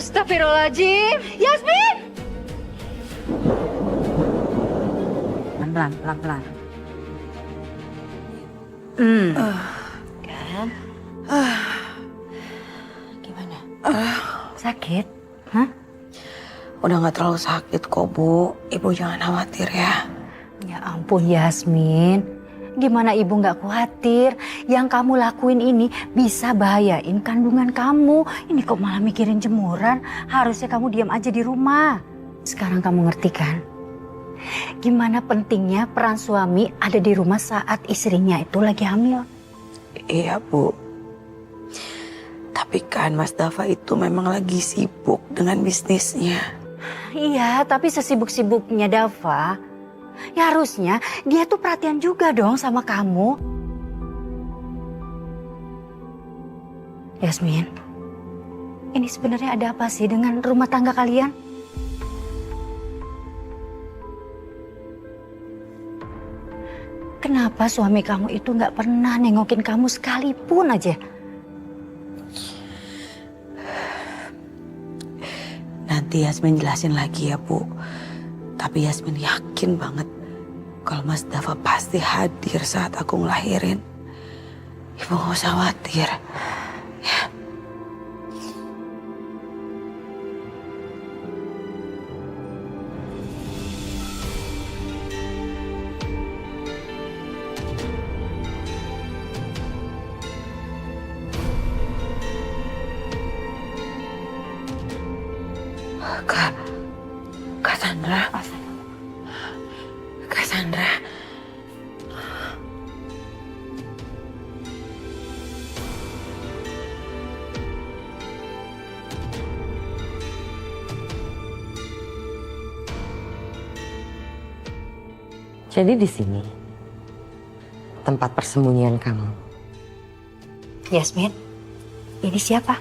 Astagfirullahaladzim. Yasmin! Pelan-pelan. Kan? Gimana? Sakit? Hah? Udah gak terlalu sakit kok, Bu. Ibu jangan khawatir ya. Ya ampun Yasmin. Gimana ibu gak khawatir? Yang kamu lakuin ini bisa bahayain kandungan kamu. Ini kok malah mikirin jemuran? Harusnya kamu diam aja di rumah. Sekarang kamu ngerti kan? Gimana pentingnya peran suami ada di rumah saat istrinya itu lagi hamil? Iya, Bu. Tapi kan Mas Dava itu memang lagi sibuk dengan bisnisnya. Iya, tapi sesibuk-sibuknya Dava, ya harusnya dia tuh perhatian juga dong sama kamu. Yasmin, ini sebenarnya ada apa sih dengan rumah tangga kalian? Kenapa suami kamu itu nggak pernah nengokin kamu sekalipun aja? Nanti Yasmin jelasin lagi ya, Bu. Tapi Yasmin yakin banget kalau Mas Dava pasti hadir saat aku ngelahirin. Ibu gak usah khawatir. Ya. Kak Sandra. Kak Sandra. Jadi di sini tempat persembunyian kamu. Yasmin, ini siapa?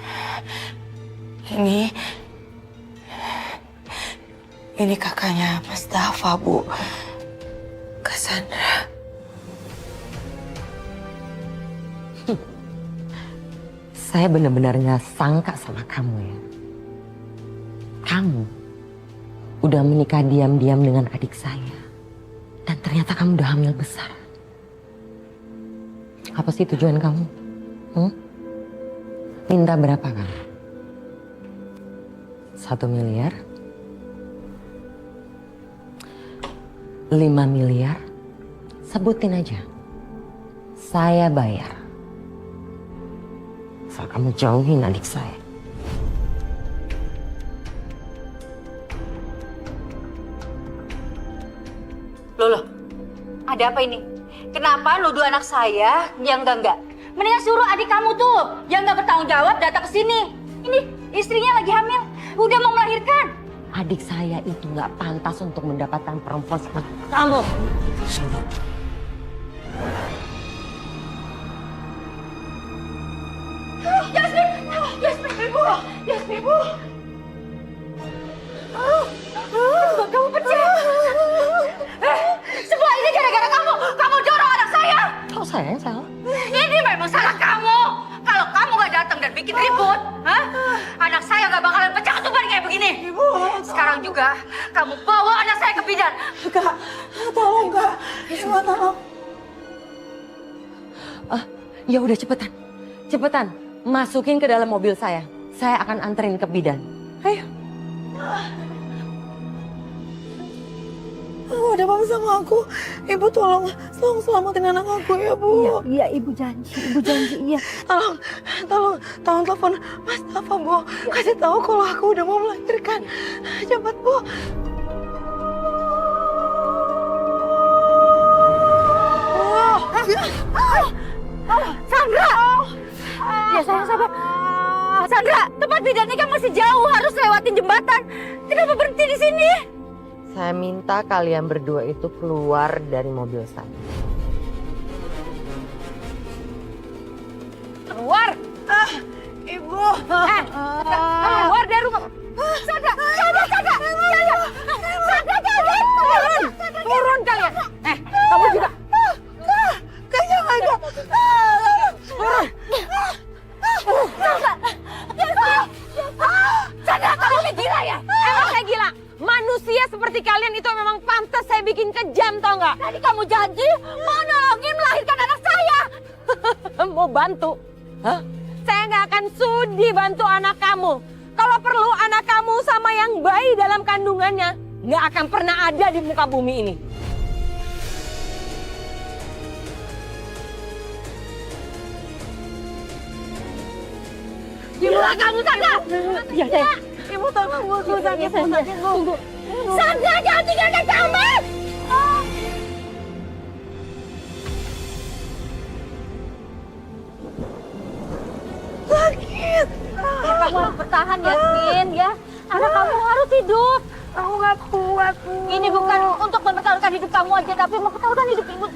Ini kakaknya Mas Dava, Bu. Kak Sandra. Saya benar-benar nggak sangka sama kamu ya. Kamu udah menikah diam-diam dengan adik saya. Dan ternyata kamu udah hamil besar. Apa sih tujuan kamu? Minta berapa kamu? 1 miliar? 5 miliar? Sebutin aja. Saya bayar. Asal kamu jauhin adik saya. Loh, ada apa ini? Kenapa nuduh anak saya yang enggak? Mendingan suruh adik kamu tuh yang nggak bertanggung jawab datang ke sini. Ini istrinya lagi hamil, udah mau melahirkan. Adik saya itu nggak pantas untuk mendapatkan perempuan seperti kamu. Yasmin, Ibu. Kamu pecah. Semua ini gara-gara kamu. Kamu dorong anak saya. Kalau saya yang salah. Ini memang salah kamu. Kalau kamu nggak datang dan bikin ribut, anak saya nggak bakalan pecah ketuban kayak begini. Ibu. Sekarang juga kamu bawa anak saya ke bidan. Kak, tolong Kak. Ibu tolong. Ya udah cepetan. Cepetan. Masukin ke dalam mobil saya. Saya akan anterin ke bidan. Ayo. Ada apa sama aku? Ibu tolong selamatin anak aku ya, Bu. Iya, Ibu janji, iya. Tolong telepon Mas Dava, Bu. Kasih tahu kalau aku udah mau melahirkan. Cepat, Bu. Sandra! Ya sayang sabar. Sandra, tempat bidannya kan masih jauh, harus lewatin jembatan. Kenapa berhenti di sini? Saya minta kalian berdua itu keluar dari mobil saya. Keluar! Ibu. Keluar dari rumah. Sandra! Turun kalian! Kamu juga. Kak, jangan, Kak. Sandra! Manusia seperti kalian itu memang pantas saya bikin kejam, tau nggak? Tadi kamu janji mau nolongin melahirkan anak saya. Mau bantu? Hah? Saya nggak akan sudi bantu anak kamu. Kalau perlu anak kamu sama yang bayi dalam kandungannya nggak akan pernah ada di muka bumi ini. Ibu, kamu Sandra. Ya, Ibu tunggu, sakit, tunggu. Sandra, jangan tinggalkan kami. Sakit. Kamu harus bertahan, Yasmin, ya. Anak kamu harus hidup. Aku nggak kuat, Bu. Ini bukan untuk mempertahankan hidup kamu aja, tapi mempertahankan hidup ibu.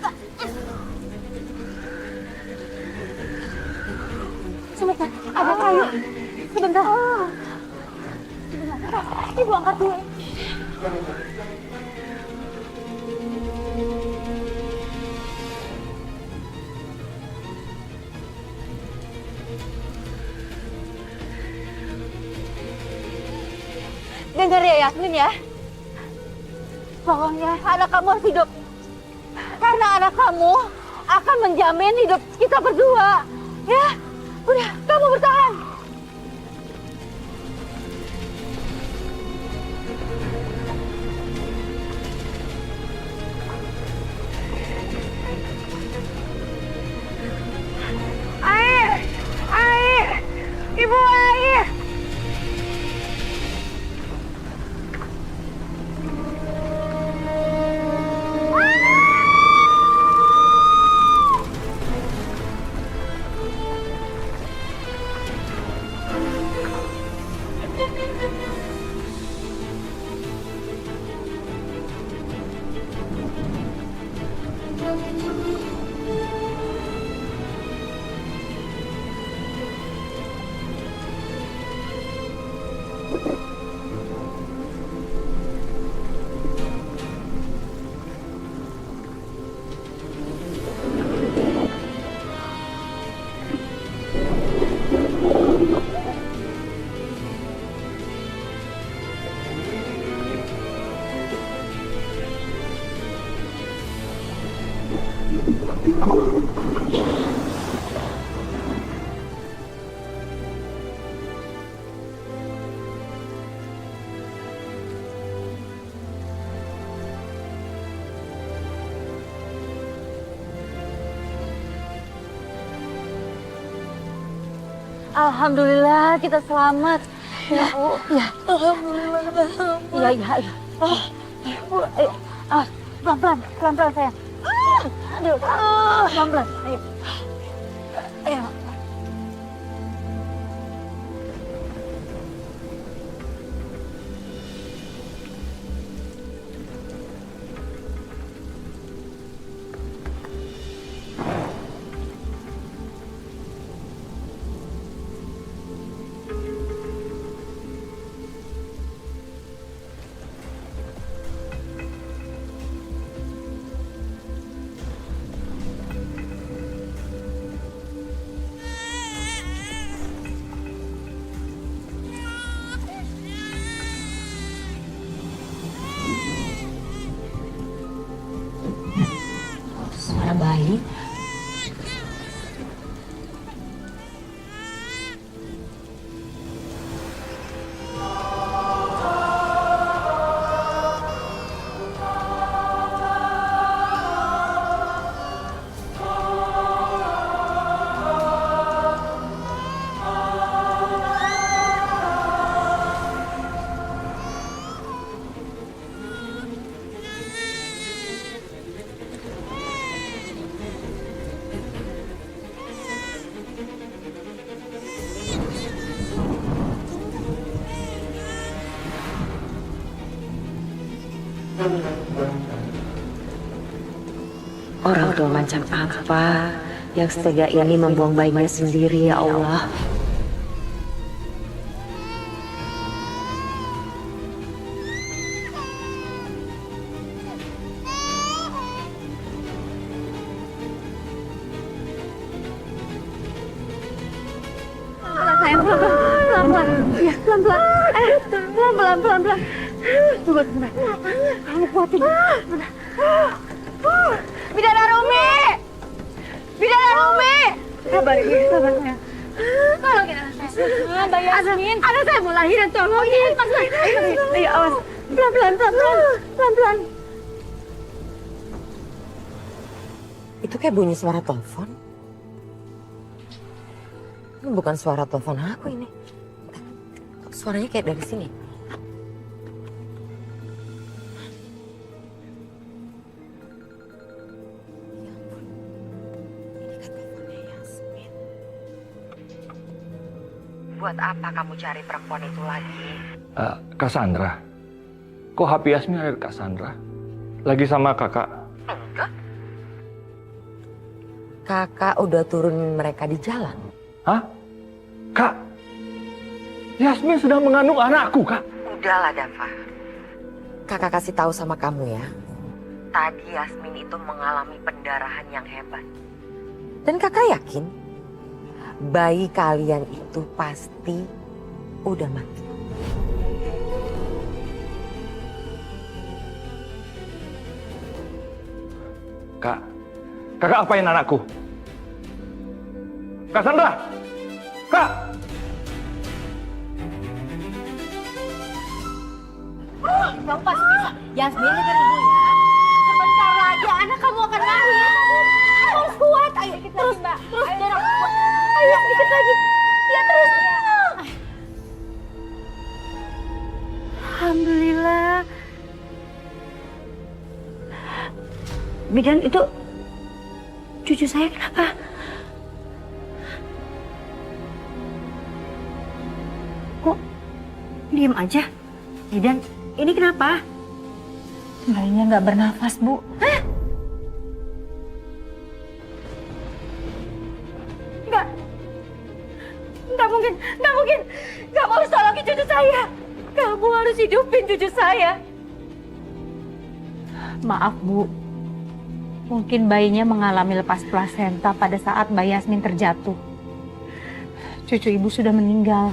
Sebentar, ada kayu. Sebentar. Ibu angkat dulu. Dengar ya Yasmin ya. Pokoknya anak kamu harus hidup. Karena anak kamu akan menjamin hidup kita berdua. Ya, udah kamu bertahan. Air! Air! Ibu, air! Alhamdulillah kita selamat. Ya, Bu. Ya. Alhamdulillah. Iya, iya, iya. Bu, pelan-pelan, pelan-pelan sayang. Aduh, pelan-pelan. Ayo. Ayo. Suara bayi. Orang tua macam apa yang setega ini membuang bayinya sendiri, ya Allah. Sayang, pelan-pelan. Ya, pelan-pelan. Pelan-pelan, pelan-pelan. Tunggu, sebentar. Kamu kuatin. Bidadari Umi! Bidadari Umi! Sabar, sabar ya. Tolongin anak saya. Mbak Yasmin. Anak saya mau lahiran, tolongin. Ayo, awas. Pelan-pelan, pelan-pelan. Itu kayak bunyi suara telepon. Ini bukan suara telepon aku ini. Suaranya kayak dari sini. Buat apa kamu cari perempuan itu lagi? Cassandra. Kok HP Yasmin ada Cassandra? Lagi sama kakak? Enggak. Kakak udah turunin mereka di jalan. Hah? Kak? Yasmin sedang mengandung anakku, Kak. Udahlah, Dava. Kakak kasih tahu sama kamu ya. Tadi Yasmin itu mengalami pendarahan yang hebat. Dan kakak yakin bayi kalian itu pasti udah mati. Kak, kakak apain anakku? Cassandra! Kak! Pas bisa. Yasmin, dengerin ibu ya. Sebentar lagi anak kamu akan lahir. Kamu harus kuat. Ayo, terus, Mbak. Terus, dorong. Ayo, dikit lagi. Ya, terus. Alhamdulillah. Bidan, itu cucu saya kenapa? Kok diem aja? Bidan, ini kenapa? Bayinya nggak bernafas, Bu. Hah? Nggak mungkin. Kamu harus tolongin cucu saya. Kamu harus hidupin cucu saya. Maaf, Bu. Mungkin bayinya mengalami lepas plasenta pada saat Mbak Yasmin terjatuh. Cucu ibu sudah meninggal.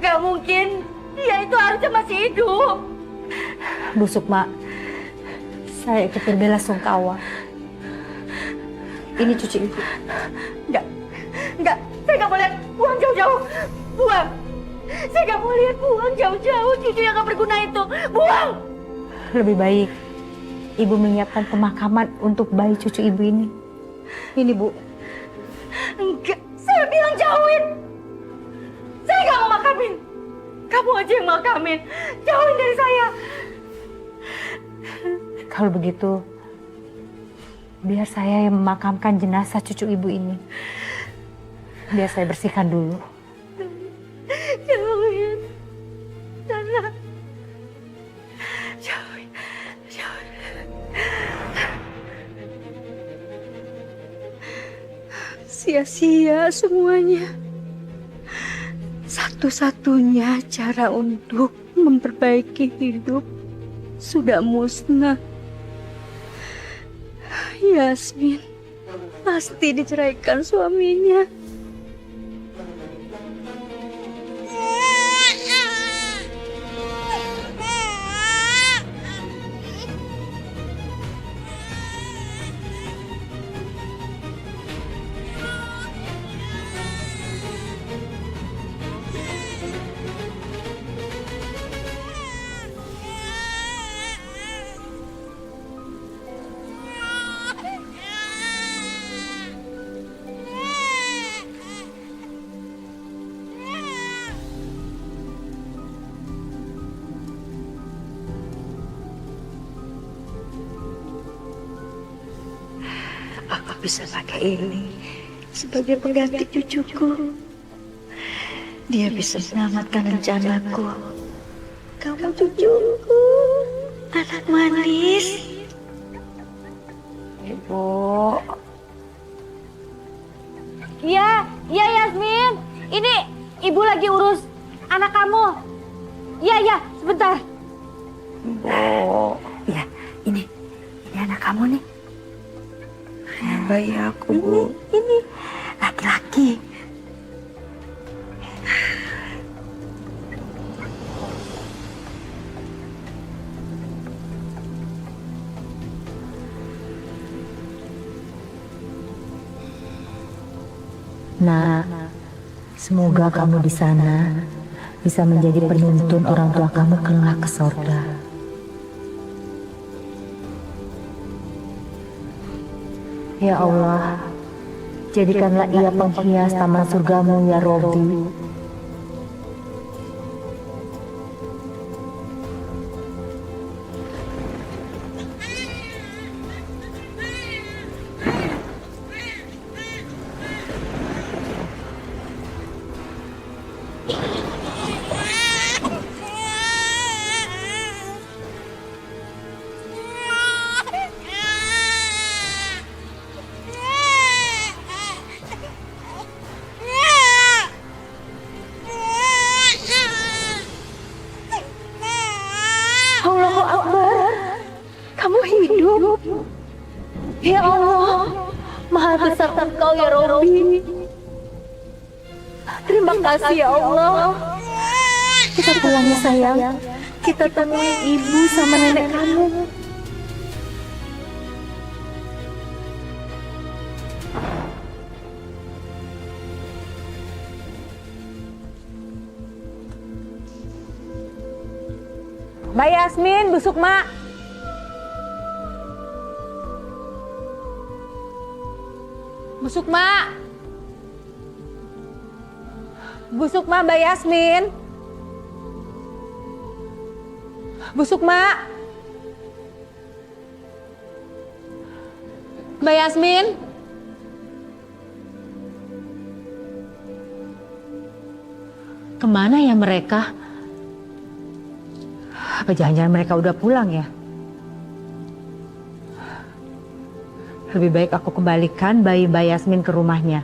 Nggak mungkin. Dia itu harusnya masih hidup. Bu Sukma, saya ikut berbela-sungkawa. Ini cucu ibu. Enggak. Saya nggak mau lihat buang jauh-jauh. Buang. Saya nggak mau lihat buang jauh-jauh cucu yang nggak berguna itu. Buang. Lebih baik ibu menyiapkan pemakaman untuk bayi cucu ibu ini. Ini, Bu. Enggak. Saya bilang jauhin. Saya nggak mau makamin. Kamu aja yang makamin. Jauhin dari saya. Kalau begitu, biar saya yang memakamkan jenazah cucu ibu ini. Biar saya bersihkan dulu. Jauhin. Sana. Jauhin. Sia-sia semuanya. Satu-satunya cara untuk memperbaiki hidup sudah musnah. Yasmin pasti diceraikan suaminya. Apa bisa pakai ini sebagai pengganti cucuku? Dia bisa menyelamatkan rencanaku. Kamu cucuku, anak manis. Ibu. Iya Yasmin. Ini ibu lagi urus anak kamu. Iya, sebentar. Bu. Iya, ini anak kamu nih. Bayi aku, Bu. Ini laki-laki. Nah, semoga kamu di sana bisa menjadi penuntun orang tua kamu kelak ke surga. Ya Allah, jadikanlah ia penghias taman surgamu ya Robbi. Allahu Akbar, kamu hidup. Ya Allah, Maha besar Engkau ya Robbi. Terima kasih ya Allah. Kita pulang ya sayang. Kita temui ibu sama nenek kamu. Mbak Yasmin, Bu Sukma. Bu Sukma. Bu Sukma, Mbak Yasmin. Bu Sukma. Mbak Yasmin. Kemana ya mereka? Apa jangan-jangan mereka udah pulang ya? Lebih baik aku kembalikan bayi Mbak Yasmin ke rumahnya.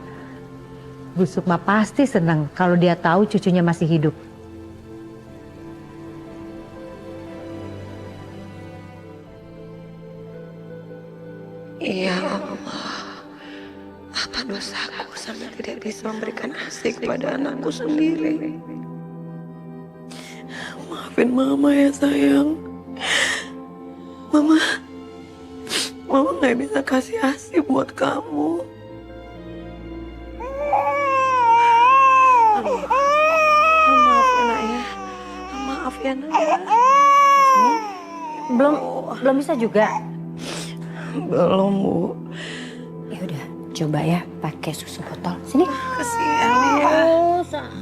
Bu Sukma pasti senang kalau dia tahu cucunya masih hidup. Ya Allah, apa dosaku sampai tidak bisa memberikan kasih kepada anakku sendiri? Maafin Mama ya sayang. Mama nggak bisa kasih ASI buat kamu. Maaf ya nak ya. Maaf ya nak ya. Belum bisa juga. Belum Bu. Ya udah, coba ya pakai susu botol. Sini. Kasihan dia. Oh, sayang.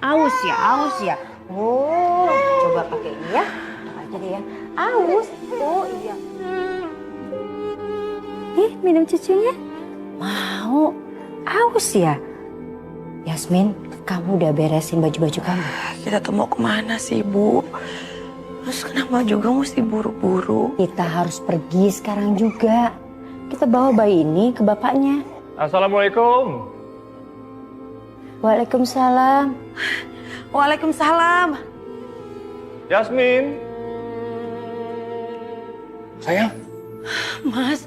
Aus ya. Oh, coba pakai ini ya. Aja deh ya. Aus. Oh iya. Minum cucunya. Mau. Aus ya. Yasmin, kamu udah beresin baju-baju kamu? Kita tuh mau kemana sih Bu? Terus kenapa juga mesti buru-buru? Kita harus pergi sekarang juga. Kita bawa bayi ini ke bapaknya. Assalamualaikum. Waalaikumsalam. Waalaikumsalam. Yasmin. Sayang. Mas.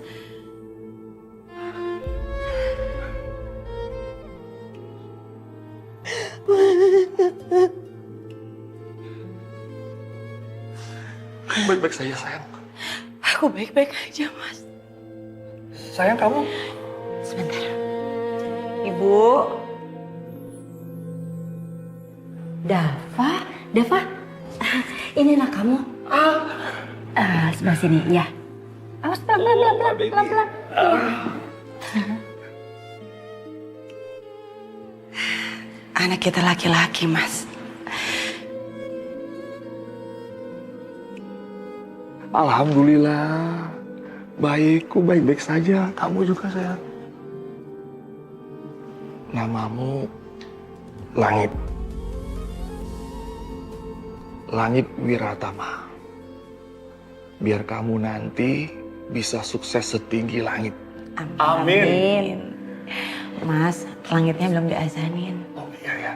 Kamu baik-baik saja, sayang. Aku baik-baik aja, Mas. Sayang, kamu? Sebentar. Ibu. Dava, ini anak kamu. Sebelah sini, ya. Awas pelan-pelan. Anak kita laki-laki, Mas. Alhamdulillah. Baikku baik-baik saja. Kamu juga, sayang. Namamu Langit. Langit Wiratama. Biar kamu nanti bisa sukses setinggi langit. Amin. Mas, langitnya belum diazanin. Oh iya ya.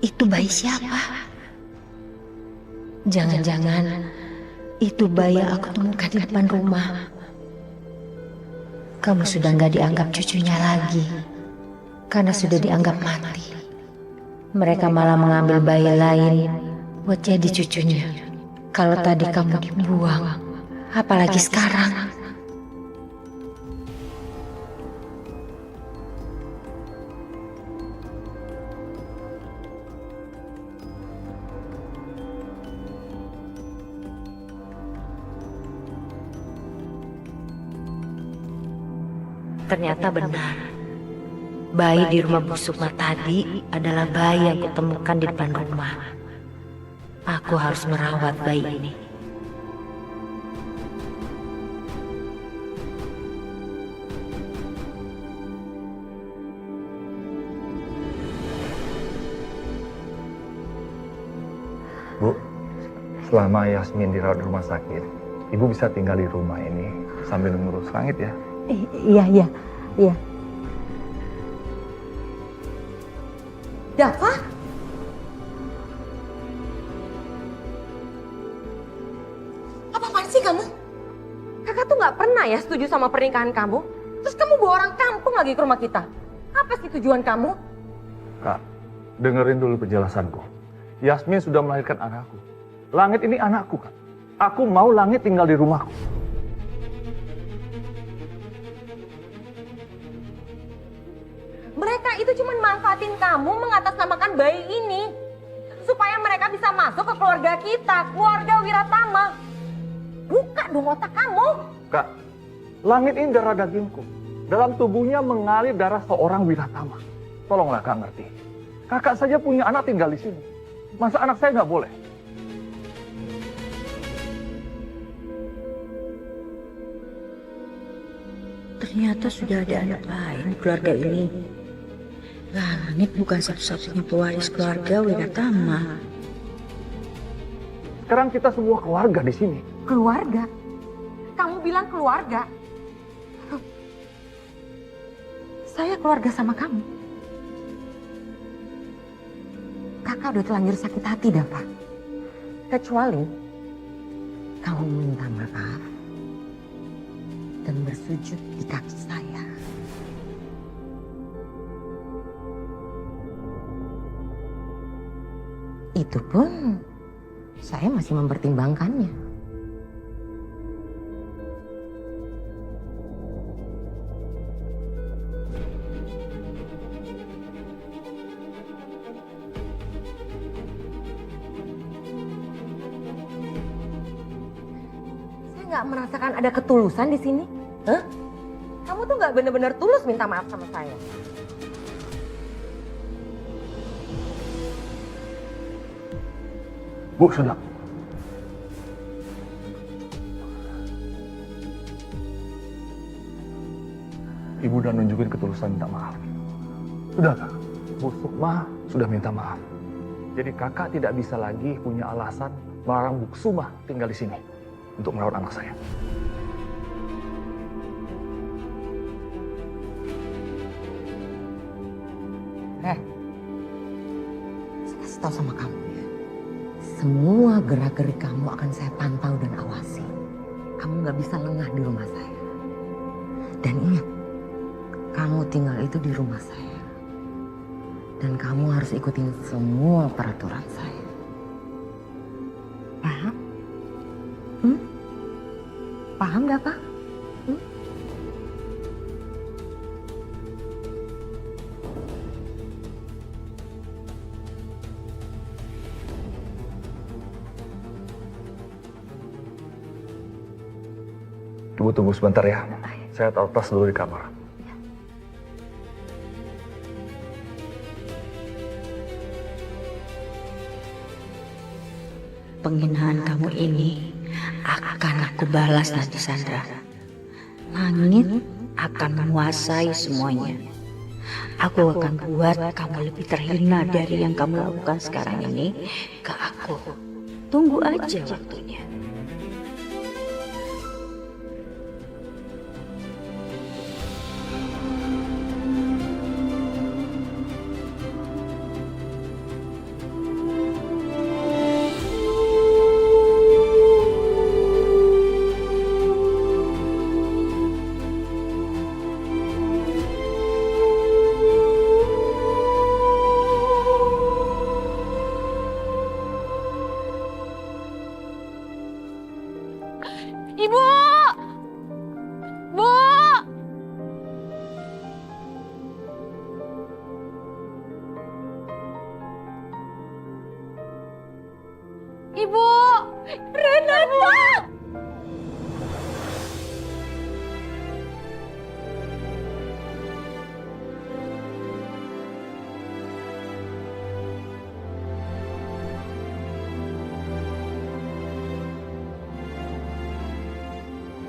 Itu bayi siapa? Jangan-jangan itu bayi yang aku temukan di depan rumah. Kamu sudah nggak dianggap cucunya lagi, karena sudah dianggap mati. Mereka malah mengambil bayi lain buat jadi cucunya. Kalau tadi kamu dibuang, apalagi sekarang. Ternyata benar. Bayi di rumah Bu Sukma tadi adalah bayi yang kutemukan di depan rumah. Aku harus merawat bayi ini. Bu, selama Yasmin dirawat di rumah sakit, Ibu bisa tinggal di rumah ini sambil mengurus Langit ya. Iya. Dava? Apa-apaan sih kamu? Kakak tuh gak pernah ya setuju sama pernikahan kamu. Terus kamu bawa orang kampung lagi ke rumah kita. Apa sih tujuan kamu? Kak, dengerin dulu penjelasanku. Yasmin sudah melahirkan anakku. Langit ini anakku, Kak. Aku mau Langit tinggal di rumahku. Mereka itu cuma manfaatin kamu mengatasnamakan bayi ini. Supaya mereka bisa masuk ke keluarga kita, keluarga Wiratama. Buka dong otak kamu. Kak, Langit ini darah dagingku. Dalam tubuhnya mengalir darah seorang Wiratama. Tolonglah Kak ngerti. Kakak saja punya anak tinggal di sini. Masa anak saya nggak boleh? Ternyata sudah ada anak lain di keluarga ini. Langit bukan satu-satunya pewaris keluarga Wiratama. Sekarang kita semua keluarga di sini. Keluarga? Kamu bilang keluarga? Saya keluarga sama kamu. Kakak udah terlanjur sakit hati, Dava. Kecuali Kamu minta maaf dan bersujud di kaki saya. Itu pun saya masih mempertimbangkannya. saya nggak merasakan ada ketulusan di sini. Hah? Kamu tuh nggak bener-bener tulus minta maaf sama saya. Bu, sudah. Ibu udah nunjukin ketulusan minta maaf. Sudah, Kak. Bu Sukma sudah minta maaf. Jadi kakak tidak bisa lagi punya alasan melarang Bu Sukma tinggal di sini untuk merawat anak saya. Saya kasih tahu sama kamu ya. Semua gerak-gerik kamu akan saya pantau dan awasi. Kamu nggak bisa lengah di rumah saya. Dan ingat, kamu tinggal itu di rumah saya. Dan kamu harus ikutin semua peraturan saya. Paham? Paham gak, Pak? Ibu tunggu sebentar ya. Saya taruh tas dulu di kamar. Penghinaan kamu ini akan aku balas nanti, Sandra. Langit akan menguasai semuanya. Aku akan buat kamu lebih terhina dari yang kamu lakukan sekarang ini ke aku. Tunggu aja waktunya. Ibu! Bu! Ibu! Renata!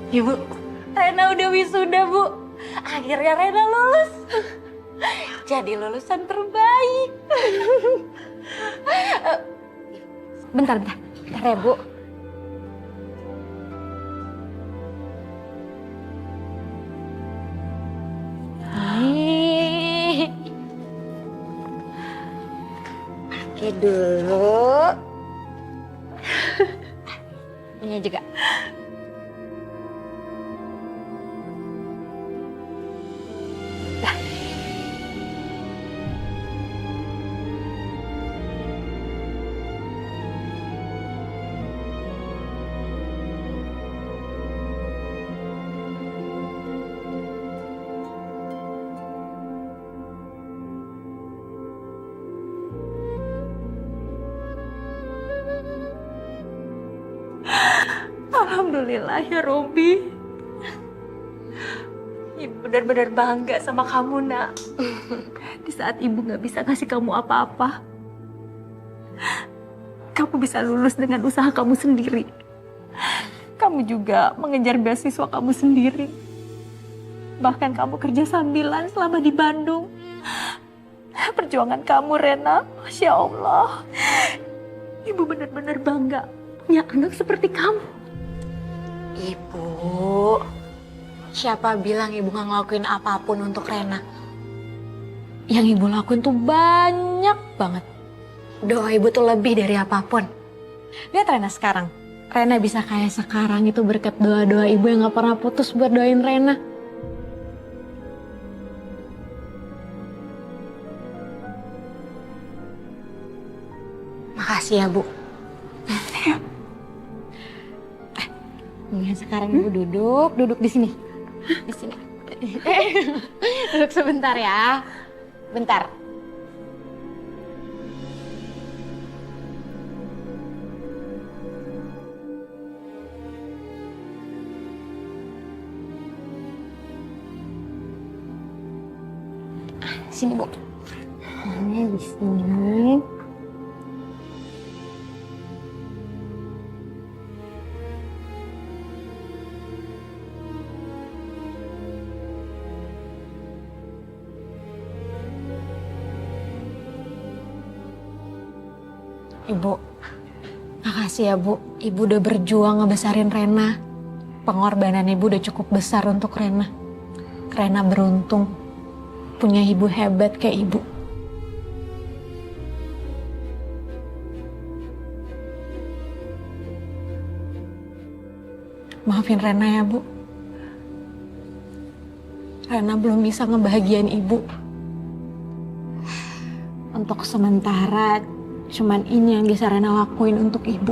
Ibu, Rena udah wisuda, Bu. Akhirnya Rena lulus. Jadi lulusan terbaik. Bentar ya, Bu. Nih. Pakai dulu. Ini juga. Alhamdulillah ya Robi. Ibu benar-benar bangga sama kamu, Nak. Di saat ibu gak bisa ngasih kamu apa-apa, kamu bisa lulus dengan usaha kamu sendiri. Kamu juga mengejar beasiswa kamu sendiri. Bahkan kamu kerja sambilan selama di Bandung. Perjuangan kamu, Rena, Masya Allah. Ibu benar-benar bangga punya anak seperti kamu. Ibu, siapa bilang ibu gak ngelakuin apapun untuk Rena? Yang ibu lakuin tuh banyak banget. Doa ibu tuh lebih dari apapun. Lihat Rena sekarang. Rena bisa kayak sekarang itu berkat doa-doa ibu yang gak pernah putus buat doain Rena. Makasih ya, Bu. Nih, sekarang ibu duduk di sini. Di sini. Duduk sebentar ya. Bentar. Sini, Bu. Ini di sini. Ibu, makasih ya Bu. Ibu udah berjuang ngebesarin Rena. Pengorbanan ibu udah cukup besar untuk Rena. Rena beruntung punya ibu hebat kayak ibu. Maafin Rena ya Bu. Rena belum bisa ngebahagiain ibu. Untuk sementara, cuman ini yang bisa Rena lakuin untuk ibu.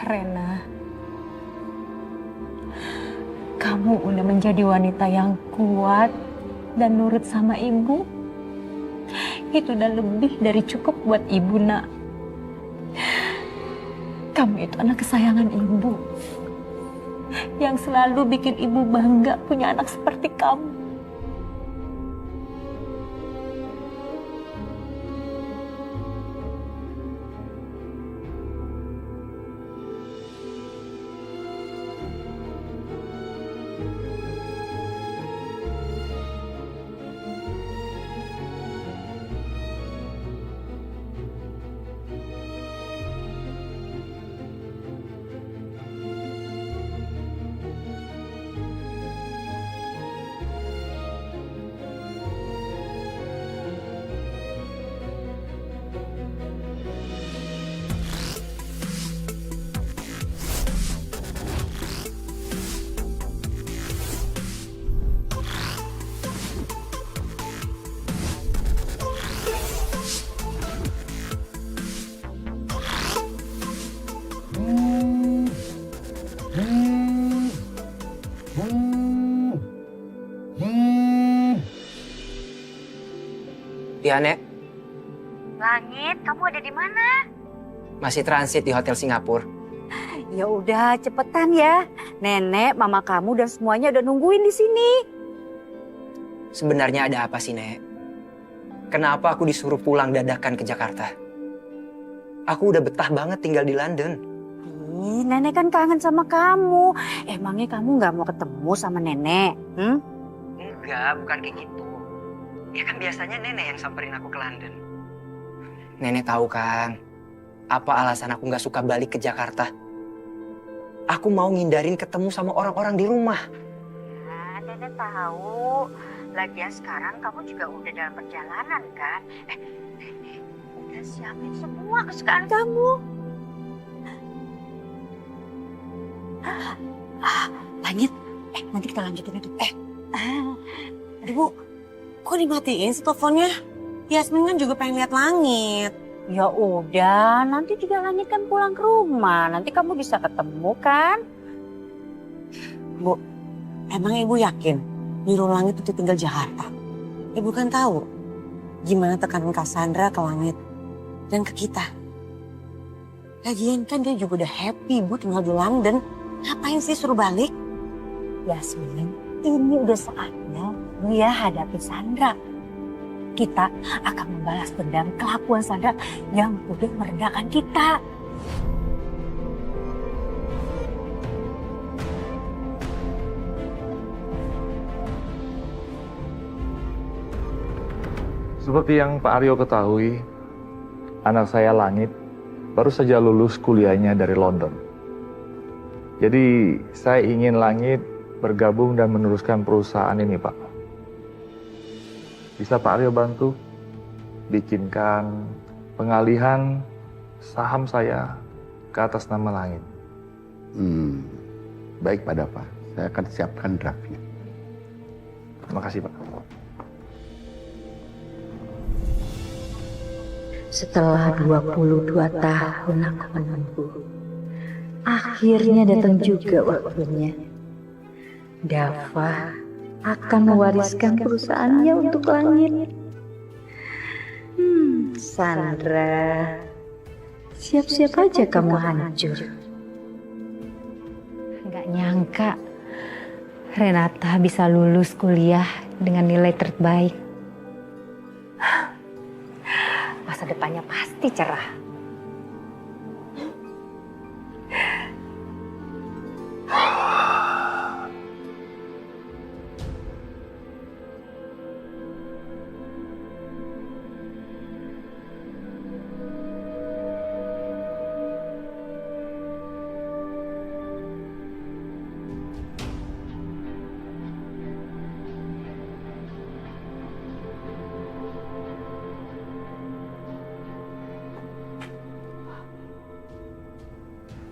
Rena, kamu udah menjadi wanita yang kuat dan nurut sama ibu. Itu udah lebih dari cukup buat ibu, Nak. Kamu itu anak kesayangan ibu, yang selalu bikin ibu bangga punya anak seperti kamu. Iya, Nek. Langit, kamu ada di mana? Masih transit di Hotel Singapura. Ya udah, cepetan ya. Nenek, mama kamu dan semuanya udah nungguin di sini. Sebenarnya ada apa sih, Nek? Kenapa aku disuruh pulang dadakan ke Jakarta? Aku udah betah banget tinggal di London. Ih, nenek kan kangen sama kamu. Emangnya kamu nggak mau ketemu sama nenek? Enggak, bukan kayak gitu. Ya kan biasanya nenek yang samperin aku ke London. Nenek tahu kan, apa alasan aku nggak suka balik ke Jakarta? Aku mau ngindarin ketemu sama orang-orang di rumah. Nah, nenek tahu. Lagian sekarang kamu juga udah dalam perjalanan kan? Nenek udah siapin semua kesukaan kamu. Langit, nanti kita lanjutin itu. Ibu, kok dimatiin sih teleponnya? Yasmin kan juga pengen lihat langit. Ya udah, nanti juga Langit kan pulang ke rumah. Nanti kamu bisa ketemu kan? Bu, emang ibu yakin nyuruh langit untuk tinggal Jakarta? Ibu kan tahu gimana tekanan Cassandra ke langit dan ke kita. Lagian kan dia juga udah happy bu tinggal di London. Ngapain sih suruh balik? Yasmin, ini udah saatnya dia hadapi Sandra. Kita akan membalas dendam kelakuan Sandra yang udah merendahkan kita. Seperti yang Pak Aryo ketahui, anak saya Langit baru saja lulus kuliahnya dari London. Jadi saya ingin Langit bergabung dan meneruskan perusahaan ini, Pak. Bisa Pak Aryo bantu bikinkan pengalihan saham saya ke atas nama Langit. Baik Pak Dava, saya akan siapkan draftnya. Terima kasih, Pak. Setelah 22 tahun aku menunggu, akhirnya datang juga waktunya. Dava akan mewariskan perusahaannya untuk Langit. Sandra, siap-siap aja kamu hancur. Gak nyangka Renata bisa lulus kuliah dengan nilai terbaik. Masa depannya pasti cerah.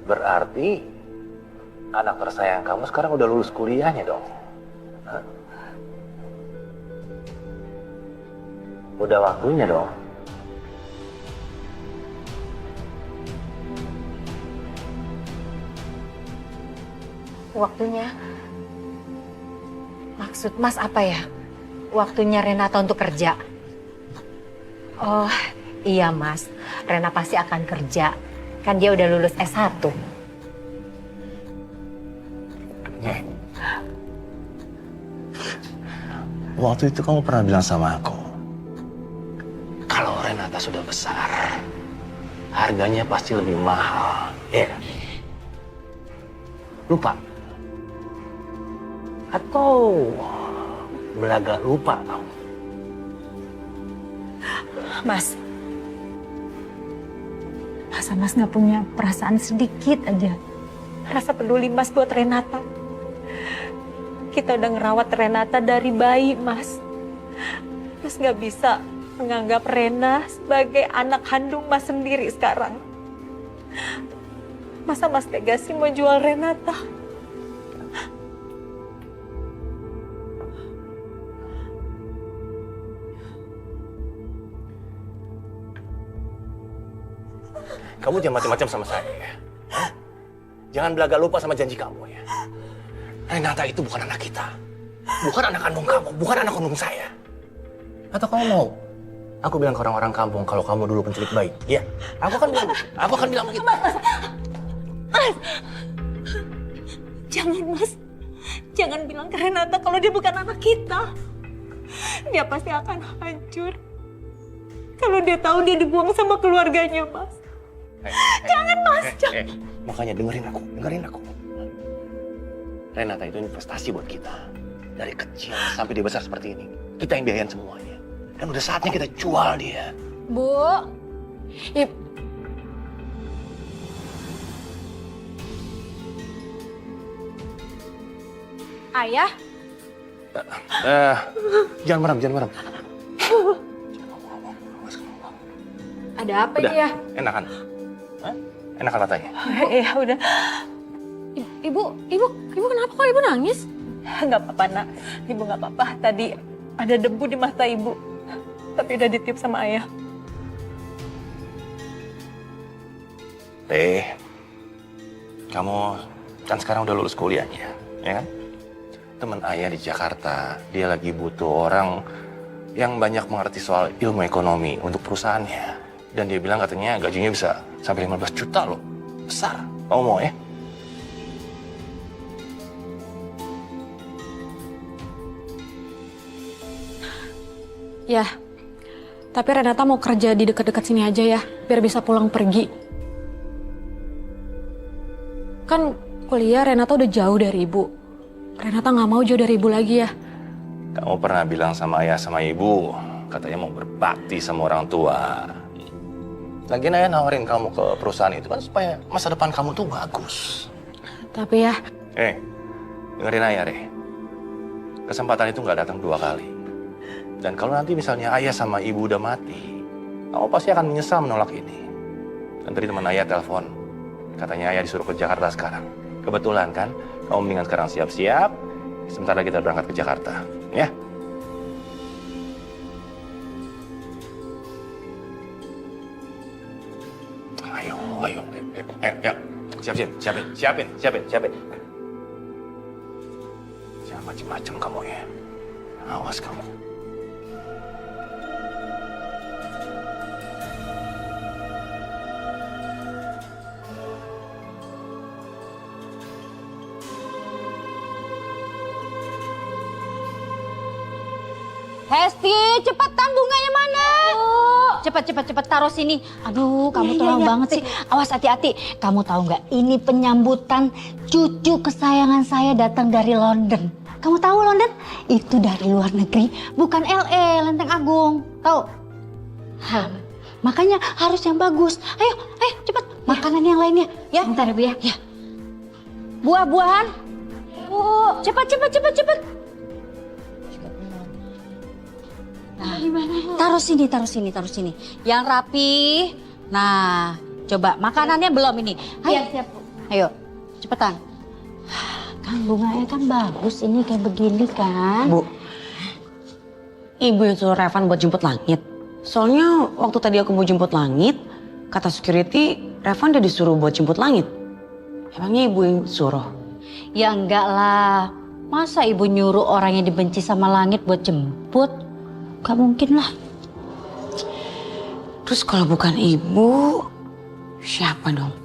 Berarti anak tersayang kamu sekarang udah lulus kuliahnya dong? Hah? Udah waktunya dong? Waktunya? Maksud Mas apa ya? Waktunya Renata untuk kerja? Oh iya Mas, Rena pasti akan kerja. Kan dia udah lulus S1. Waktu itu kamu pernah bilang sama aku, kalau Renata sudah besar, harganya pasti lebih mahal. Ya. Lupa? Atau belaga lupa kamu? Mas, masa Mas nggak punya perasaan sedikit aja? Rasa peduli Mas buat Renata. Kita udah ngerawat Renata dari bayi, Mas. Mas nggak bisa menganggap Rena sebagai anak kandung Mas sendiri sekarang. Masa Mas tega sih mau jual Renata? Kamu jangan macam-macam sama saya ya. Hah? Jangan belaga lupa sama janji kamu ya. Renata itu bukan anak kita. Bukan anak kandung kamu, bukan anak kandung saya. Atau kamu mau Aku bilang ke orang-orang kampung kalau kamu dulu penculik bayi. Iya, aku akan bilang begitu. Jangan, Mas. Jangan bilang ke Renata kalau dia bukan anak kita. Dia pasti akan hancur kalau dia tahu dia dibuang sama keluarganya, Mas. Jangan, Mas. Jangan. Makanya dengerin aku. Renata itu investasi buat kita. Dari kecil sampai dia besar seperti ini. Kita yang biayain semuanya. Dan udah saatnya kita jual dia. Bu, Ayah, Jangan merem. ada apa Udah, ini ya? enakan. Hah? Enakan katanya. Iya, udah. Ibu kenapa kok ibu nangis? Nggak apa-apa, Nak. Ibu nggak apa-apa. Tadi ada debu di mata ibu. Tapi udah ditiup sama ayah. Teh, kamu kan sekarang udah lulus kuliahnya, ya kan? Teman ayah di Jakarta, dia lagi butuh orang yang banyak mengerti soal ilmu ekonomi untuk perusahaannya. Dan dia bilang katanya gajinya bisa sampai 15 juta loh. Besar. Kamu mau ya? Ya, tapi Renata mau kerja di dekat-dekat sini aja ya, biar bisa pulang pergi. Kan kuliah Renata udah jauh dari ibu. Renata nggak mau jauh dari ibu lagi ya. Kamu pernah bilang sama ayah sama ibu, katanya mau berbakti sama orang tua. Lagian ayah nawarin kamu ke perusahaan itu kan supaya masa depan kamu tuh bagus. Tapi ya, Dengerin ayah deh. Kesempatan itu nggak datang 2 kali. Dan kalau nanti misalnya ayah sama ibu udah mati, kamu pasti akan menyesal menolak ini. Dan tadi teman ayah telepon, katanya ayah disuruh ke Jakarta sekarang. Kebetulan kan, kamu mendingan sekarang siap-siap, sebentar lagi kita berangkat ke Jakarta, ya? Ayo, siapin. Jangan macem-macem kamu ya, awas kamu. Hesti, cepetan bunganya mana? Cepat taruh sini. Aduh, kamu tolong banget sih. Awas hati-hati. Kamu tahu nggak? Ini penyambutan cucu kesayangan saya datang dari London. Kamu tahu London? Itu dari luar negeri, bukan LA, Lenteng Agung. Tahu? Makanya harus yang bagus. Ayo, cepat. Makanan yang lainnya. Ya. bentar ya Bu ya. Ya. Buah-buahan. Bu, cepat. Nah, taruh sini. Yang rapi. Nah, coba makanannya belum ini. Ayo, siap, Bu. Ayo, cepetan. Kan bunganya kan bagus ini kayak begini kan. Bu, ibu yang suruh Revan buat jemput Langit. Soalnya waktu tadi aku mau jemput Langit, kata security Revan udah disuruh buat jemput Langit. Emangnya ibu yang suruh? Ya enggak lah. Masa ibu nyuruh orang yang dibenci sama Langit buat jemput? Gak mungkin lah. Terus kalau bukan ibu, siapa dong?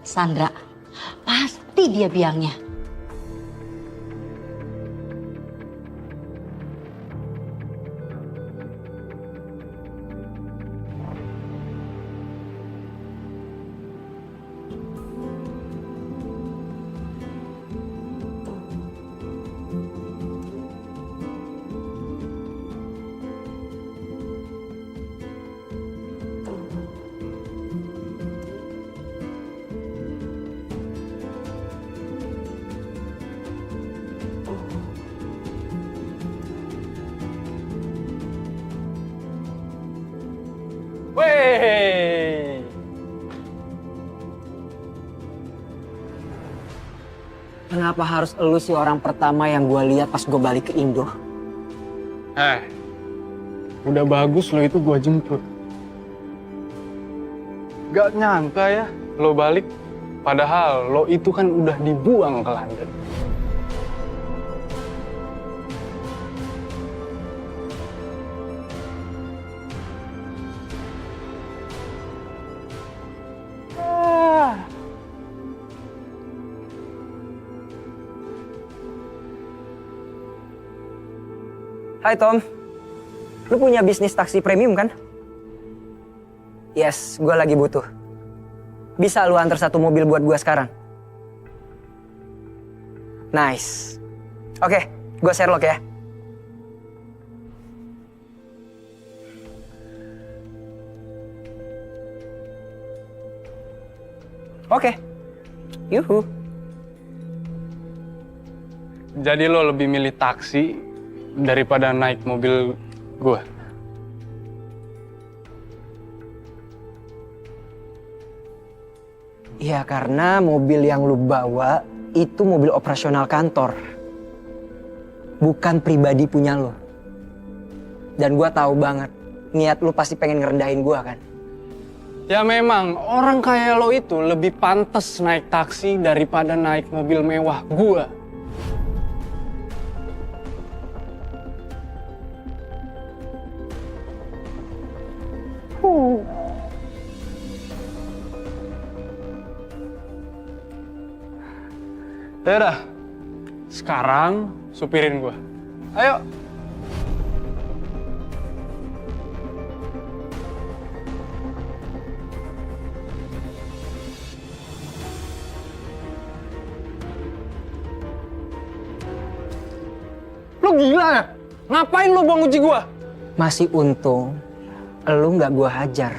Sandra. Pasti dia biangnya. Wey. Kenapa harus elu sih orang pertama yang gue lihat pas gue balik ke Indo? Udah bagus lo itu gua jemput. Gak nyangka ya lo balik. Padahal lo itu kan udah dibuang ke London. Hai Tom, lu punya bisnis taksi premium kan? Yes, gue lagi butuh. Bisa lu antar 1 mobil buat gue sekarang? Nice. Oke, gue Sherlock ya. Oke. Yuhu. Jadi lo lebih milih taksi daripada naik mobil gue? Iya, karena mobil yang lu bawa itu mobil operasional kantor. Bukan pribadi punya lo. Dan gue tahu banget, niat lu pasti pengen ngerendahin gue kan? Ya memang, orang kayak lo itu lebih pantas naik taksi daripada naik mobil mewah gue. Yaudah, sekarang supirin gue. Ayo. Lo gila ya? Ngapain lo buang uji gue? Masih untung, lu nggak gue hajar.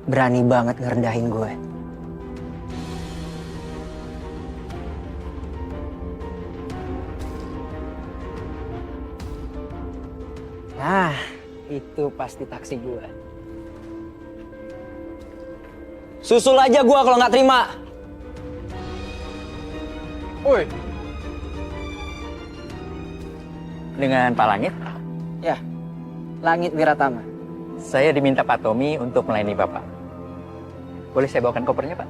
Berani banget ngerendahin gue. Nah, itu pasti taksi gue. Susul aja gue kalau nggak terima. Woi. Dengan Pak Langit? Ya, Langit Wiratama. Saya diminta Pak Tommy untuk melayani Bapak. Boleh saya bawakan kopernya, Pak?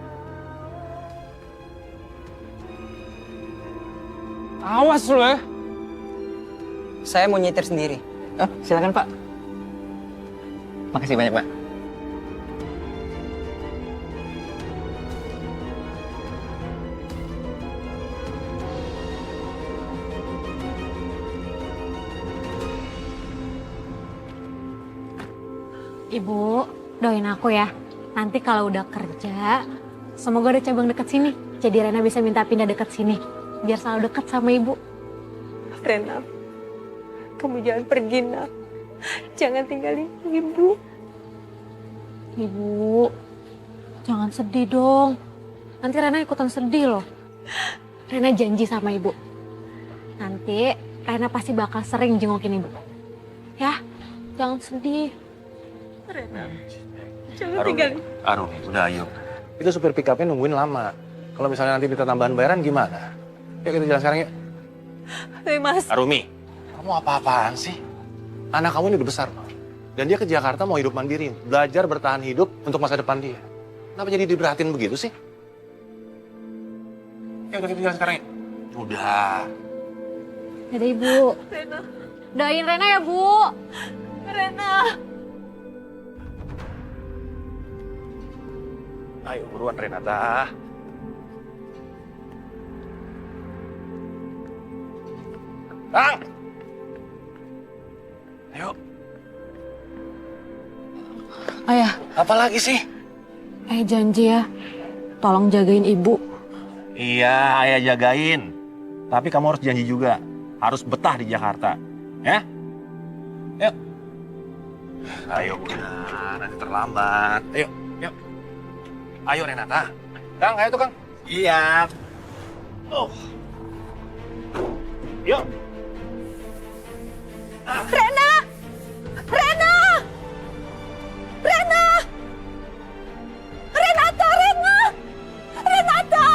Awas lo ya. Saya mau nyetir sendiri. Oh, silakan Pak. Makasih banyak, Pak. Ibu, doain aku ya. Nanti kalau udah kerja, semoga ada cabang deket sini. Jadi Rena bisa minta pindah deket sini. Biar selalu deket sama ibu. Rena, kamu jangan pergi, nak. Jangan tinggalin ibu. Ibu, jangan sedih dong. Nanti Rena ikutan sedih loh. Rena janji sama ibu. Nanti Rena pasti bakal sering jengukin ibu. Ya, jangan sedih. Rena, jangan tinggalin. Arumi, udah ayo. Itu supir pick up-nya nungguin lama. Kalau misalnya nanti minta tambahan bayaran gimana? Yuk kita jalan sekarang yuk. Tapi Mas. Arumi, kamu apa-apaan sih? Anak kamu ini udah besar. Dan dia ke Jakarta mau hidup mandiri. Belajar bertahan hidup untuk masa depan dia. Kenapa jadi diberatin begitu sih? Yuk kita jalan sekarang yuk. Udah. Dadah ibu. Rena. Doain Rena ya bu. Rena. Ayo buruan Renata. Bang! Ayo. Ayah. Apa lagi sih? Janji ya. Tolong jagain ibu. Iya, ayah jagain. Tapi kamu harus janji juga. Harus betah di Jakarta. Ya? Yuk. Ayo, nanti terlambat. Ayo, yuk. Ayo Renata. Kang, ayo tuh Kang. Iya. Oh. Yuk. Rena! Rena! Rena! Renata, Rena! Renata!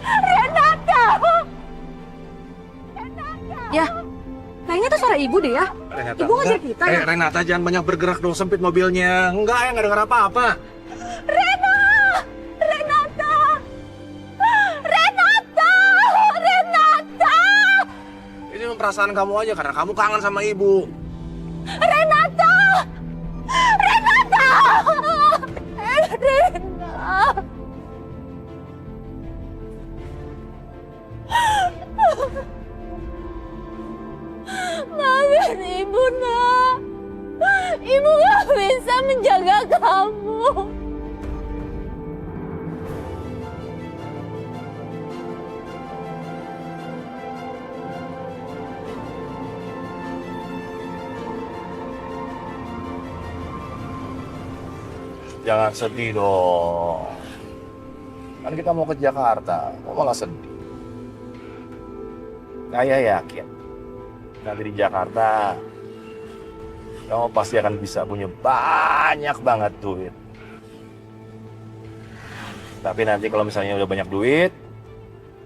Renata! Ya, kayaknya itu suara ibu deh ya. Renata, Ibu ngajar kita ya? Renata jangan banyak bergerak dong, sempit mobilnya. Enggak, ya nggak dengar apa-apa. Rena! Renata! Renata! Renata! Ini memang perasaan kamu aja karena kamu kangen sama ibu. Renata! Renata! Rena! Maafin ibu, nak. Ibu gak bisa menjaga kamu. Jangan sedih dong. Kan kita mau ke Jakarta, kok malah sedih? Saya yakin nanti di Jakarta kamu pasti akan bisa punya banyak banget duit. Tapi nanti kalau misalnya udah banyak duit,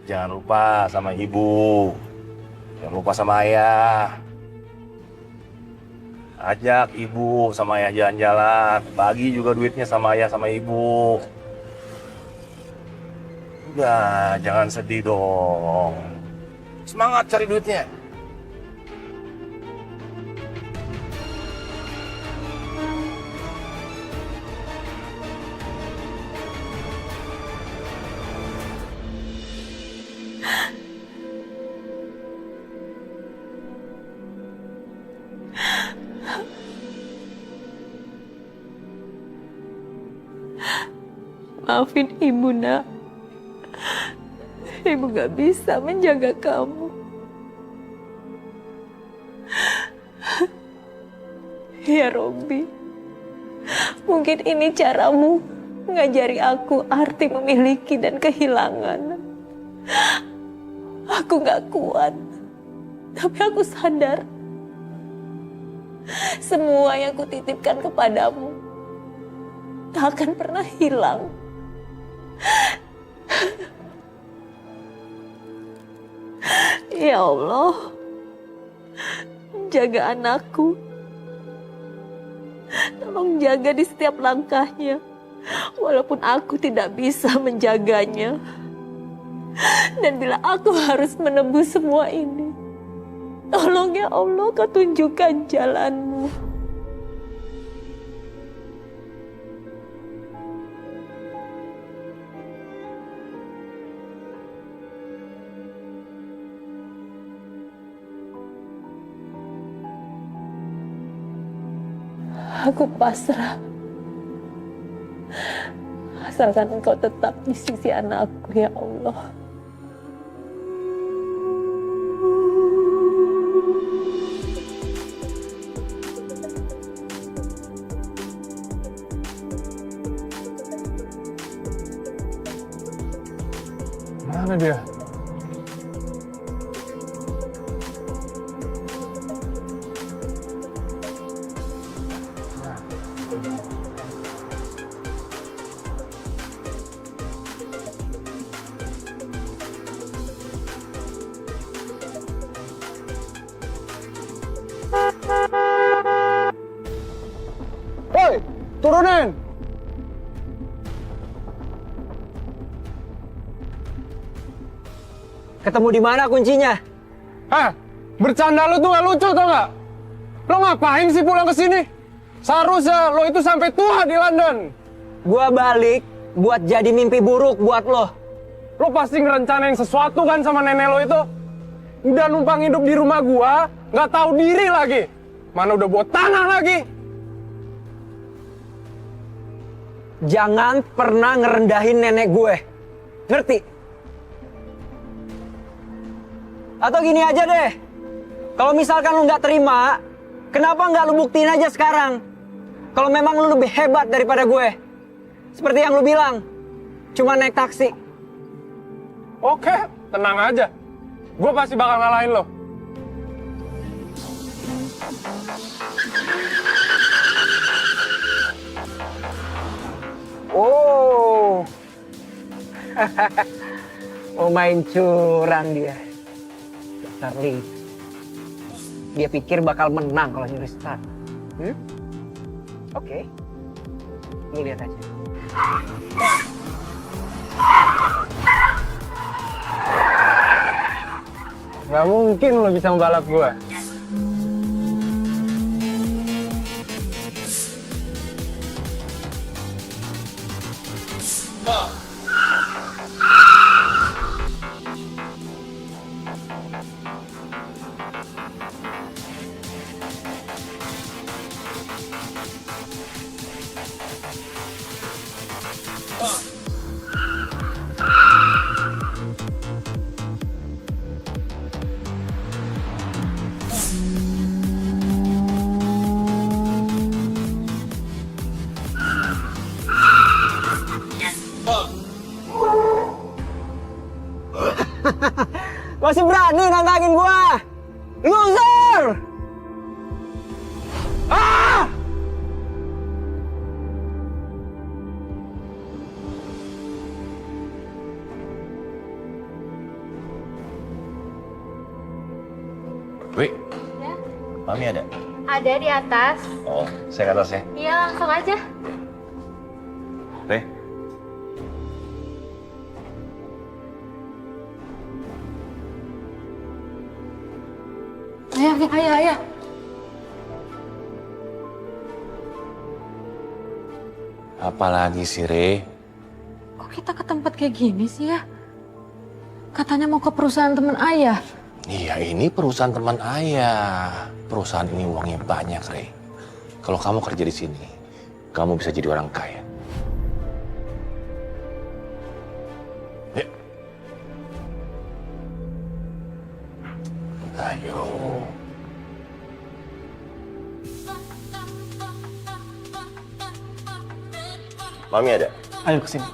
jangan lupa sama ibu, jangan lupa sama ayah. Ajak ibu sama ayah jalan-jalan, bagi juga duitnya sama ayah sama ibu. Udah, jangan sedih dong. Semangat cari duitnya. Maafin ibu, nak. Ibu gak bisa menjaga kamu. Ya Robby, mungkin ini caramu ngajari aku arti memiliki dan kehilangan. Aku gak kuat, tapi aku sadar semua yang kutitipkan kepadamu tak akan pernah hilang. Ya Allah, jaga anakku. Tolong jaga di setiap langkahnya, walaupun aku tidak bisa menjaganya. Dan bila aku harus menebus semua ini, tolong ya Allah, Kau tunjukkan jalanmu. Aku pasrah. Asalkan Engkau tetap di sisi anakku, ya Allah. Mana dia? Woi, turunin! Ketemu di mana kuncinya? Bercanda lu tuh gak lucu tau gak? Lo ngapain sih pulang ke sini? Seharusnya lo itu sampai tua di London. Gua balik buat jadi mimpi buruk buat lo. Lo pasti ngerencanain sesuatu kan sama nenek lo itu? Udah numpang hidup di rumah gua, nggak tahu diri lagi. Mana udah buat tanah lagi. Jangan pernah ngerendahin nenek gue. Ngerti? Atau gini aja deh. Kalau misalkan lu nggak terima, kenapa nggak lu buktiin aja sekarang? Kalau memang lu lebih hebat daripada gue. Seperti yang lu bilang. Cuma naik taksi. Oke, tenang aja. Gue pasti bakal ngalahin lo. Oh. Mau main curang dia. Charlie. Dia pikir bakal menang kalau nyuri start. Oke. Lu lihat aja. Gak mungkin lo bisa membalap gue. Masih berani nantangin gua? Loser! Ah! Wih, Mami ada? Ada di atas. Oh, saya ke atas ya. Iya, langsung aja. Re, Ayah. apalagi sih, Re? Kok kita ke tempat kayak gini sih ya? Katanya mau ke perusahaan temen ayah. Iya, ini perusahaan teman ayah. Perusahaan ini uangnya banyak, Re. Kalau kamu kerja di sini, kamu bisa jadi orang kaya. Yuk. Ayo. Mami ada? Ayo kesini.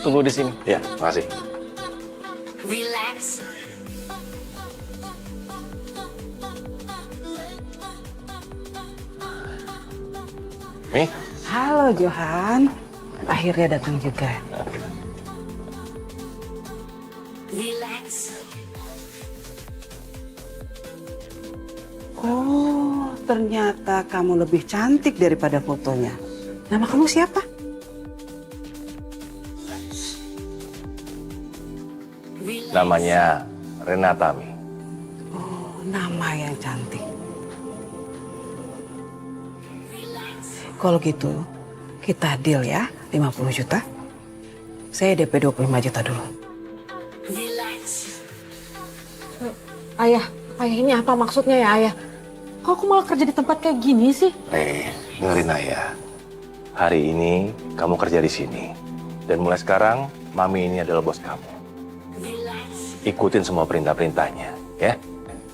Tunggu di sini. Ya, makasih. Relax. Mi? Halo Johan, akhirnya datang juga. Relax. Oh, ternyata kamu lebih cantik daripada fotonya. Nama kamu siapa? Namanya Renata, Mi. Oh, nama yang cantik. Kalau gitu, kita deal ya, 50 juta. Saya DP 25 juta dulu. Ayah ini apa maksudnya ya ayah? Kok aku malah kerja di tempat kayak gini sih? Dengerin ayah. Hari ini kamu kerja di sini. Dan mulai sekarang, Mami ini adalah bos kamu. Ikutin semua perintah-perintahnya, ya?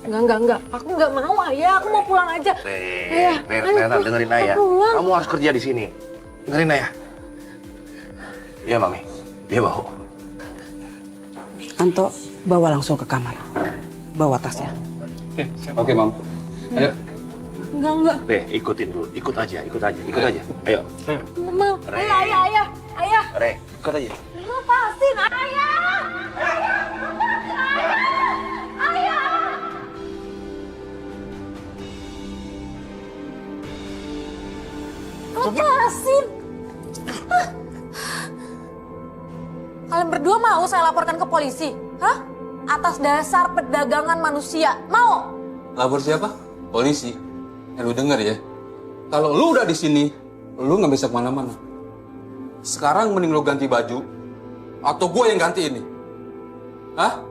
Enggak. Aku nggak mau ayah, aku mau pulang aja. Renata, dengerin ayah. Kamu harus kerja di sini. Dengerin ayah. Iya, Mami. Dia mau. Anto, bawa langsung ke kamar. Bawa tasnya. Oke, Mam. Ayo. Enggak. Ikutin dulu. Ikut aja. Ayo. Nggak mau. Ayah. Re, ikut aja. Lepasin ayah. Lepasin. Kalian berdua mau saya laporkan ke polisi? Hah? Atas dasar perdagangan manusia. Mau? Lapor siapa? Polisi. Lu denger ya. Kalau lu udah di sini, lu nggak bisa kemana-mana. Sekarang mending lu ganti baju, atau gue yang ganti ini. Hah?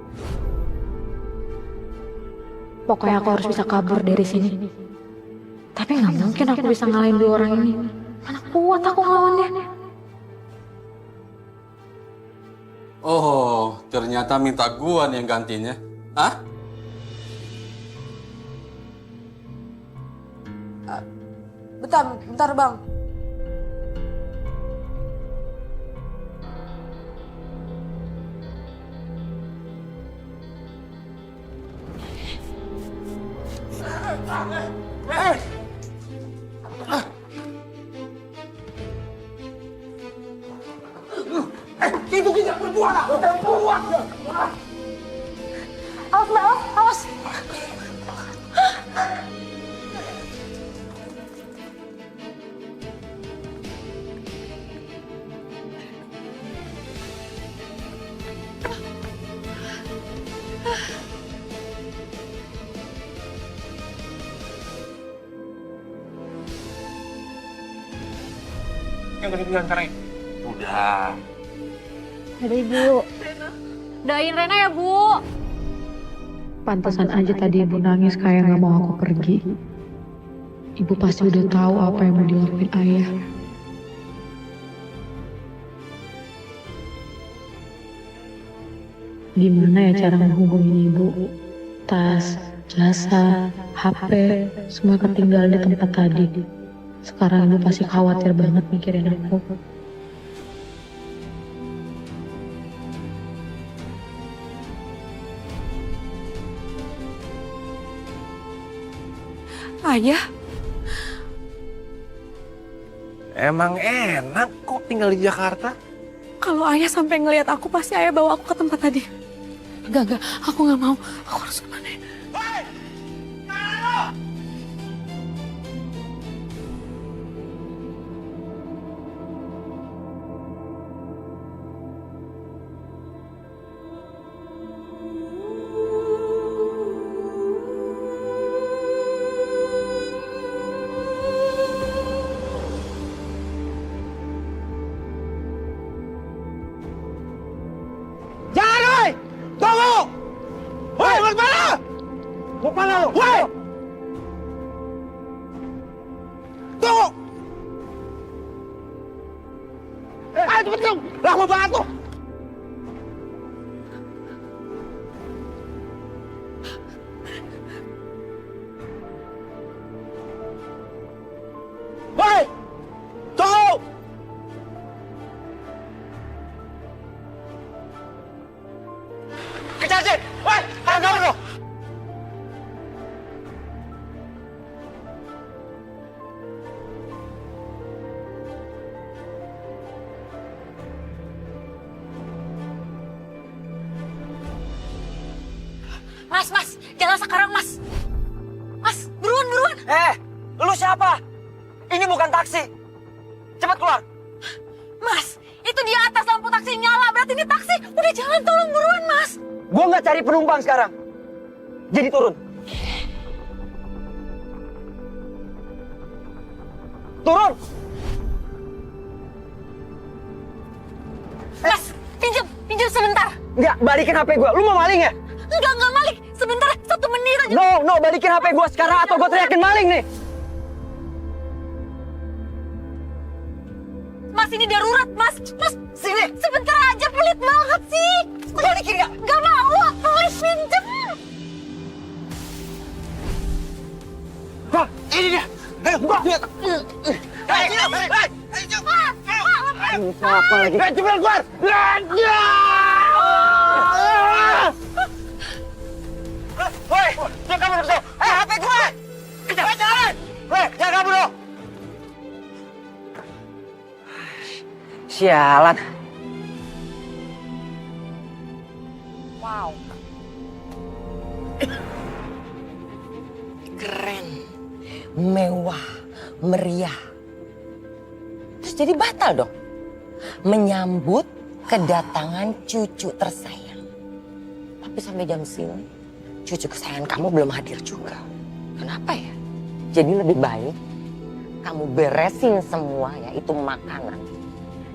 Pokoknya aku harus bisa kabur dari sini. Tapi nggak mungkin aku bisa ngalahin dua orang ini. Mana kuat aku ngelawannya. Oh, ternyata minta gua nih yang gantinya. Hah? Bentar bang. Itu tidak berbuat. Awas. Yang ketinggalan sekarang. Udah. Ada Ibu. Doain Rena ya, Bu. Pantesan aja tadi ibu nangis kayak gak mau aku pergi. Ibu pasti udah tahu apa yang mau dilakuin ayah. Gimana ya cara menghubungin ibu? Tas, jasa, HP, semua ketinggalan di tempat tadi. Sekarang ibu pasti khawatir banget mikirin aku. Ayah, Emang enak kok tinggal di Jakarta. Kalau ayah sampai ngelihat aku, pasti ayah bawa aku ke tempat tadi. Enggak, aku nggak mau. Aku harus kemana? Jangan, woi! Tunggu! Woi, mau kemana? Mau kemana lu? Woi! Tunggu! Ayo cepet dong! Lama banget tuh! Woi! Tunggu! Kejar, Jin! Woi! Ayo kabur lo! Mas, jangan sekarang, Mas. Mas, buruan. Lu siapa? Ini bukan taksi. Cepat keluar. Mas, itu di atas lampu taksi nyala. Berarti ini taksi. Udah jalan, tolong buruan, Mas. Gue nggak cari penumpang sekarang. Jadi turun. Turun! Mas, pinjam sebentar. Nggak, balikin HP gue. Lu mau maling ya? Enggak maling. Sebentar, 1 menit aja. No, balikin HP gue sekarang atau gue teriakin maling nih. Mas, ini darurat, Mas. Mas, sini. Sebentar aja, pelit banget sih. Balikin nggak? Nggak mau, pelit pinjem. Wah, ini dia! Ayo, buka! Apa lagi? Cepet keluar! Woi, jangan kabur dong! HP gue! Jangan! Woi, jangan kabur dong! Sialan. Wow. Keren. Mewah. Meriah. Terus jadi batal dong. Menyambut kedatangan cucu tersayang. Tapi sampai jam sini, cucu kesayangan kamu belum hadir juga. Kenapa ya? Jadi lebih baik kamu beresin semua ya, itu makanan.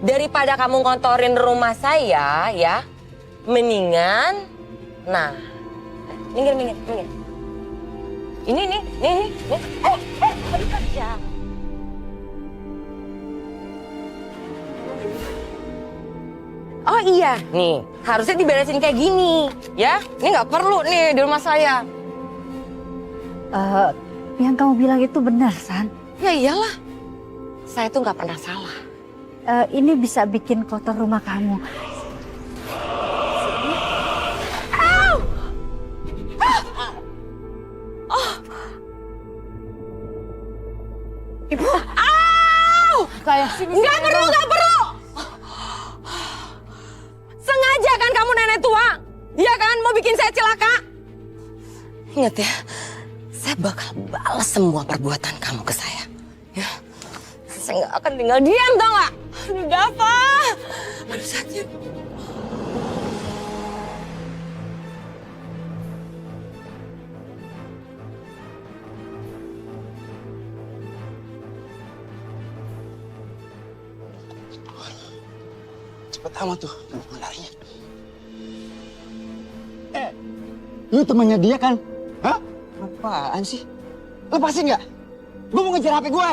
Daripada kamu ngontorin rumah saya ya, mendingan, nah, minggir. Ini nih. Kerja. Oh iya, nih harusnya diberesin kayak gini, ya. Ini nggak perlu nih di rumah saya. Yang kamu bilang itu benar, San. Ya iyalah, saya tuh nggak pernah salah. Ini bisa bikin kotor rumah kamu. Ibu. Nggak perlu. Sengaja kan kamu nenek tua? Iya kan, mau bikin saya celaka? Ingat ya, saya bakal balas semua perbuatan kamu ke saya. Ya, saya nggak akan tinggal diam, tau nggak? Aduh, Dava. Aduh, sakit. Cepet amat tuh, mau larinya. Lu temannya dia kan? Hah? Apaan sih? Lepasin nggak? Gue mau ngejar HP gue.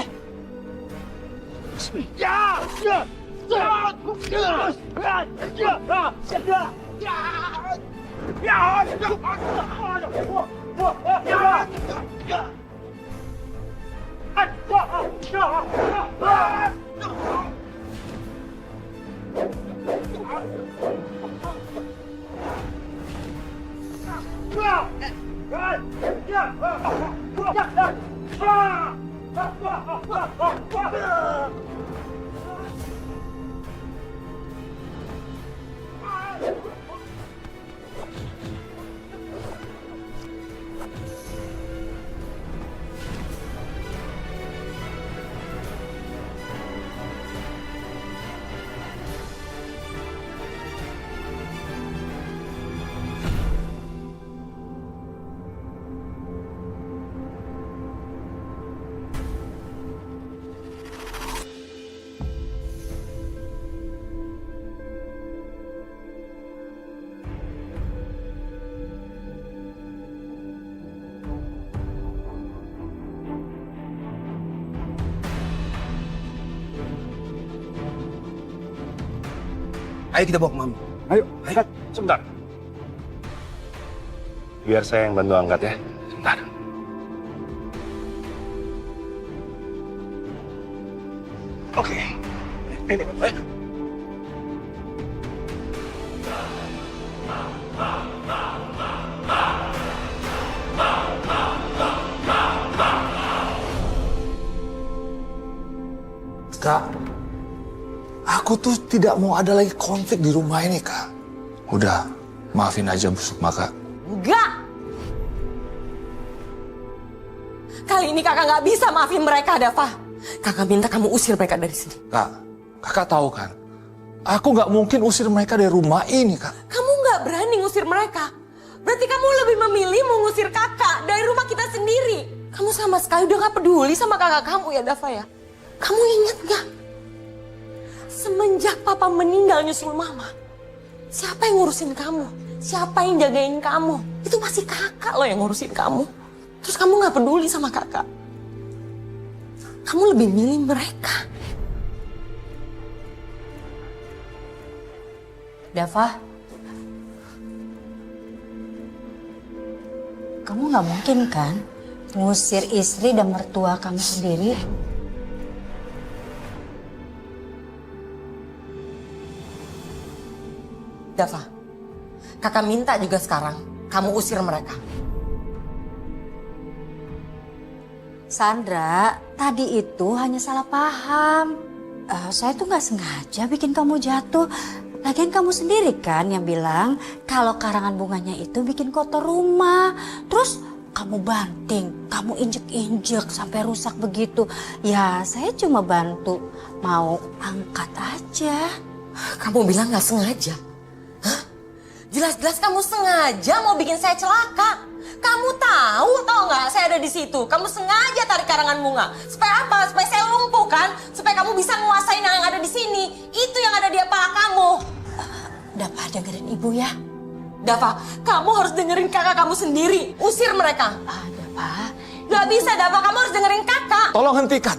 Ayo kita bawa ke mami. Ayo, angkat. Sebentar. Biar saya yang bantu angkat ya. Sebentar. Oke. Ini, ayo. Kak, aku tuh tidak mau ada lagi konflik di rumah ini, Kak. Udah, maafin aja busuk maka. Enggak! Kali ini kakak nggak bisa maafin mereka, Dava. Kakak minta kamu usir mereka dari sini. Kak, kakak tahu kan, aku nggak mungkin usir mereka dari rumah ini, Kak. Kamu nggak berani ngusir mereka. Berarti kamu lebih memilih mengusir kakak dari rumah kita sendiri. Kamu sama sekali udah nggak peduli sama kakak kamu ya, Dava ya? Kamu ingat nggak? Semenjak papa meninggal nyusul mama, siapa yang ngurusin kamu? Siapa yang jagain kamu? Itu masih kakak loh yang ngurusin kamu. Terus kamu nggak peduli sama kakak. Kamu lebih milih mereka. Dava, kamu nggak mungkin kan ngusir istri dan mertua kamu sendiri? Dava, kakak minta juga sekarang kamu usir mereka. Sandra, tadi itu hanya salah paham. Saya tuh nggak sengaja bikin kamu jatuh. Lagian kamu sendiri kan yang bilang kalau karangan bunganya itu bikin kotor rumah. Terus kamu banting, kamu injek-injek sampai rusak begitu. Ya saya cuma bantu mau angkat aja. Kamu bilang nggak sengaja? Hah? Jelas-jelas kamu sengaja mau bikin saya celaka. Kamu tahu nggak saya ada di situ. Kamu sengaja tarik karangan bunga. Supaya apa? Supaya saya lumpuh kan? Supaya kamu bisa nguasain yang ada di sini. Itu yang ada di kepala kamu. Dava, dengerin ibu ya. Dava, kamu harus dengerin kakak kamu sendiri. Usir mereka. Dava. Gak bisa, Dava. Kamu harus dengerin kakak. Tolong hentikan.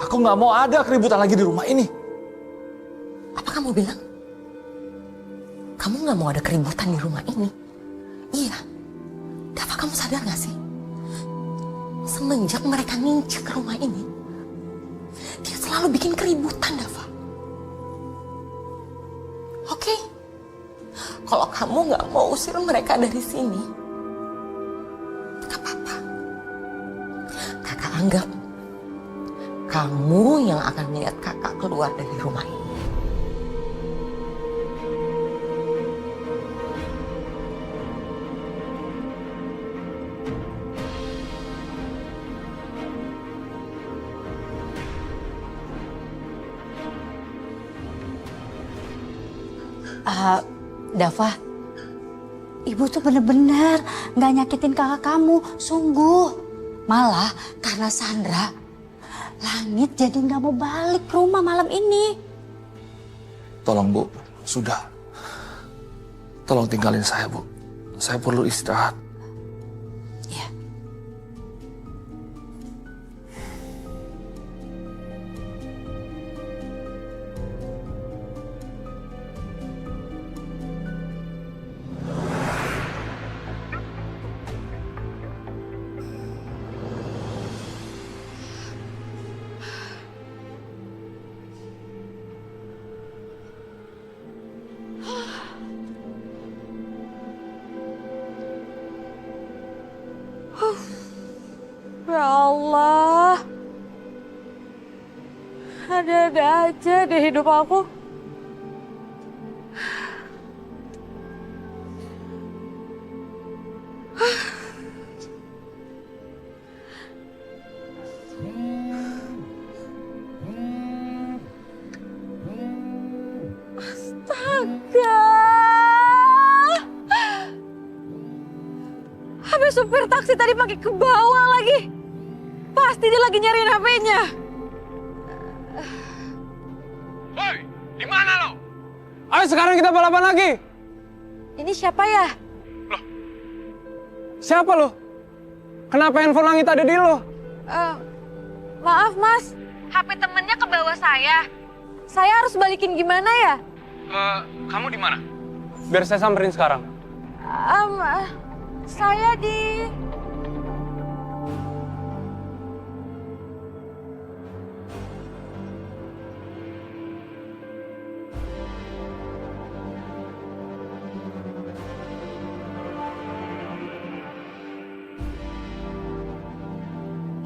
Aku nggak mau ada keributan lagi di rumah ini. Apa kamu bilang? Kamu gak mau ada keributan di rumah ini? Iya. Dava, kamu sadar gak sih? Semenjak mereka nginjek ke rumah ini, dia selalu bikin keributan, Dava. Oke? Kalau kamu gak mau usir mereka dari sini, gak apa-apa. Kakak anggap kamu yang akan melihat kakak keluar dari rumah ini. Dava, ibu tuh bener-bener gak nyakitin kakak kamu, sungguh. Malah karena Sandra, Langit jadi gak mau balik ke rumah malam ini. Tolong Bu, sudah. Tolong tinggalin saya, Bu. Saya perlu istirahat. Iya. Ya Allah. Ada-ada aja deh hidup aku. Astaga. Habis supir taksi tadi pakai ke bawah lagi. Pasti dia lagi nyariin HP-nya. Woi, di mana lo? Ayo sekarang kita balapan lagi. Ini siapa ya? Siapa lo? Kenapa handphone langit ada di lo? Maaf mas, HP temennya ke bawah saya. Saya harus balikin gimana ya? Kamu di mana? Biar saya samperin sekarang. Saya di...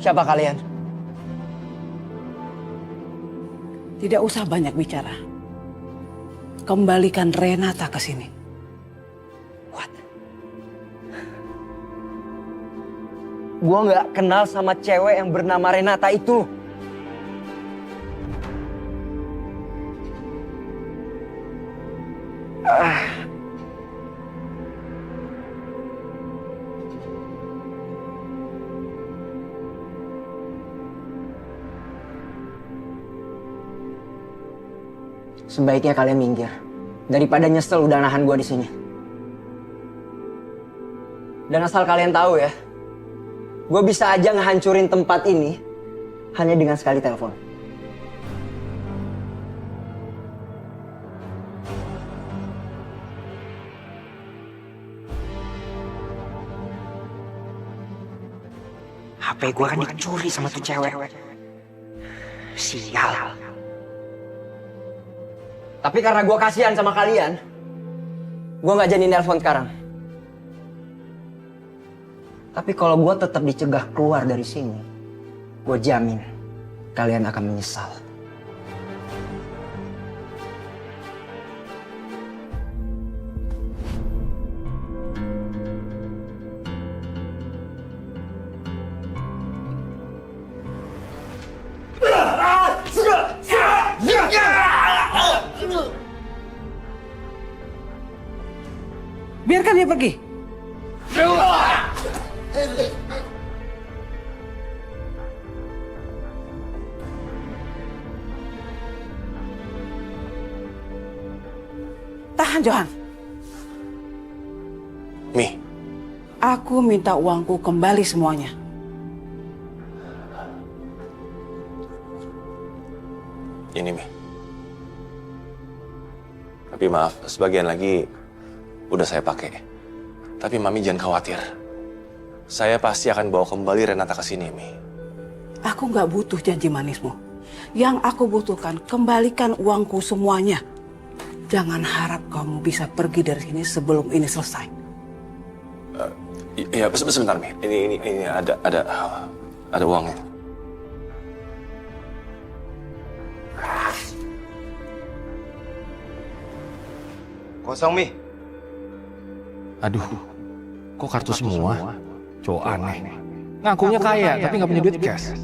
Siapa kalian? Tidak usah banyak bicara. Kembalikan Renata ke sini. Gua nggak kenal sama cewek yang bernama Renata itu. Sebaiknya kalian minggir daripada nyesel udah nahan gua di sini. Dan asal kalian tahu ya, gue bisa aja ngehancurin tempat ini hanya dengan sekali telepon. HP gue kan dicuri sama tuh cewek. Sial. Tapi karena gue kasihan sama kalian, gue gak jadi nelpon sekarang. Tapi kalau gue tetap dicegah keluar dari sini, gue jamin kalian akan menyesal. Biarkan dia pergi. Tahan, Johan. Mi. Aku minta uangku kembali semuanya. Ini, Mi. Tapi maaf, sebagian lagi udah saya pakai. Tapi Mami jangan khawatir. Saya pasti akan bawa kembali Renata ke sini, Mi. Aku nggak butuh janji manismu. Yang aku butuhkan, kembalikan uangku semuanya. Jangan harap kamu bisa pergi dari sini sebelum ini selesai. Iya, sebentar, Mi. Ini ada uangnya. Kosong, Mi. Aduh, kok kartu semua? Cowok aneh. Ngakunya kaya, tapi nggak punya duit cash.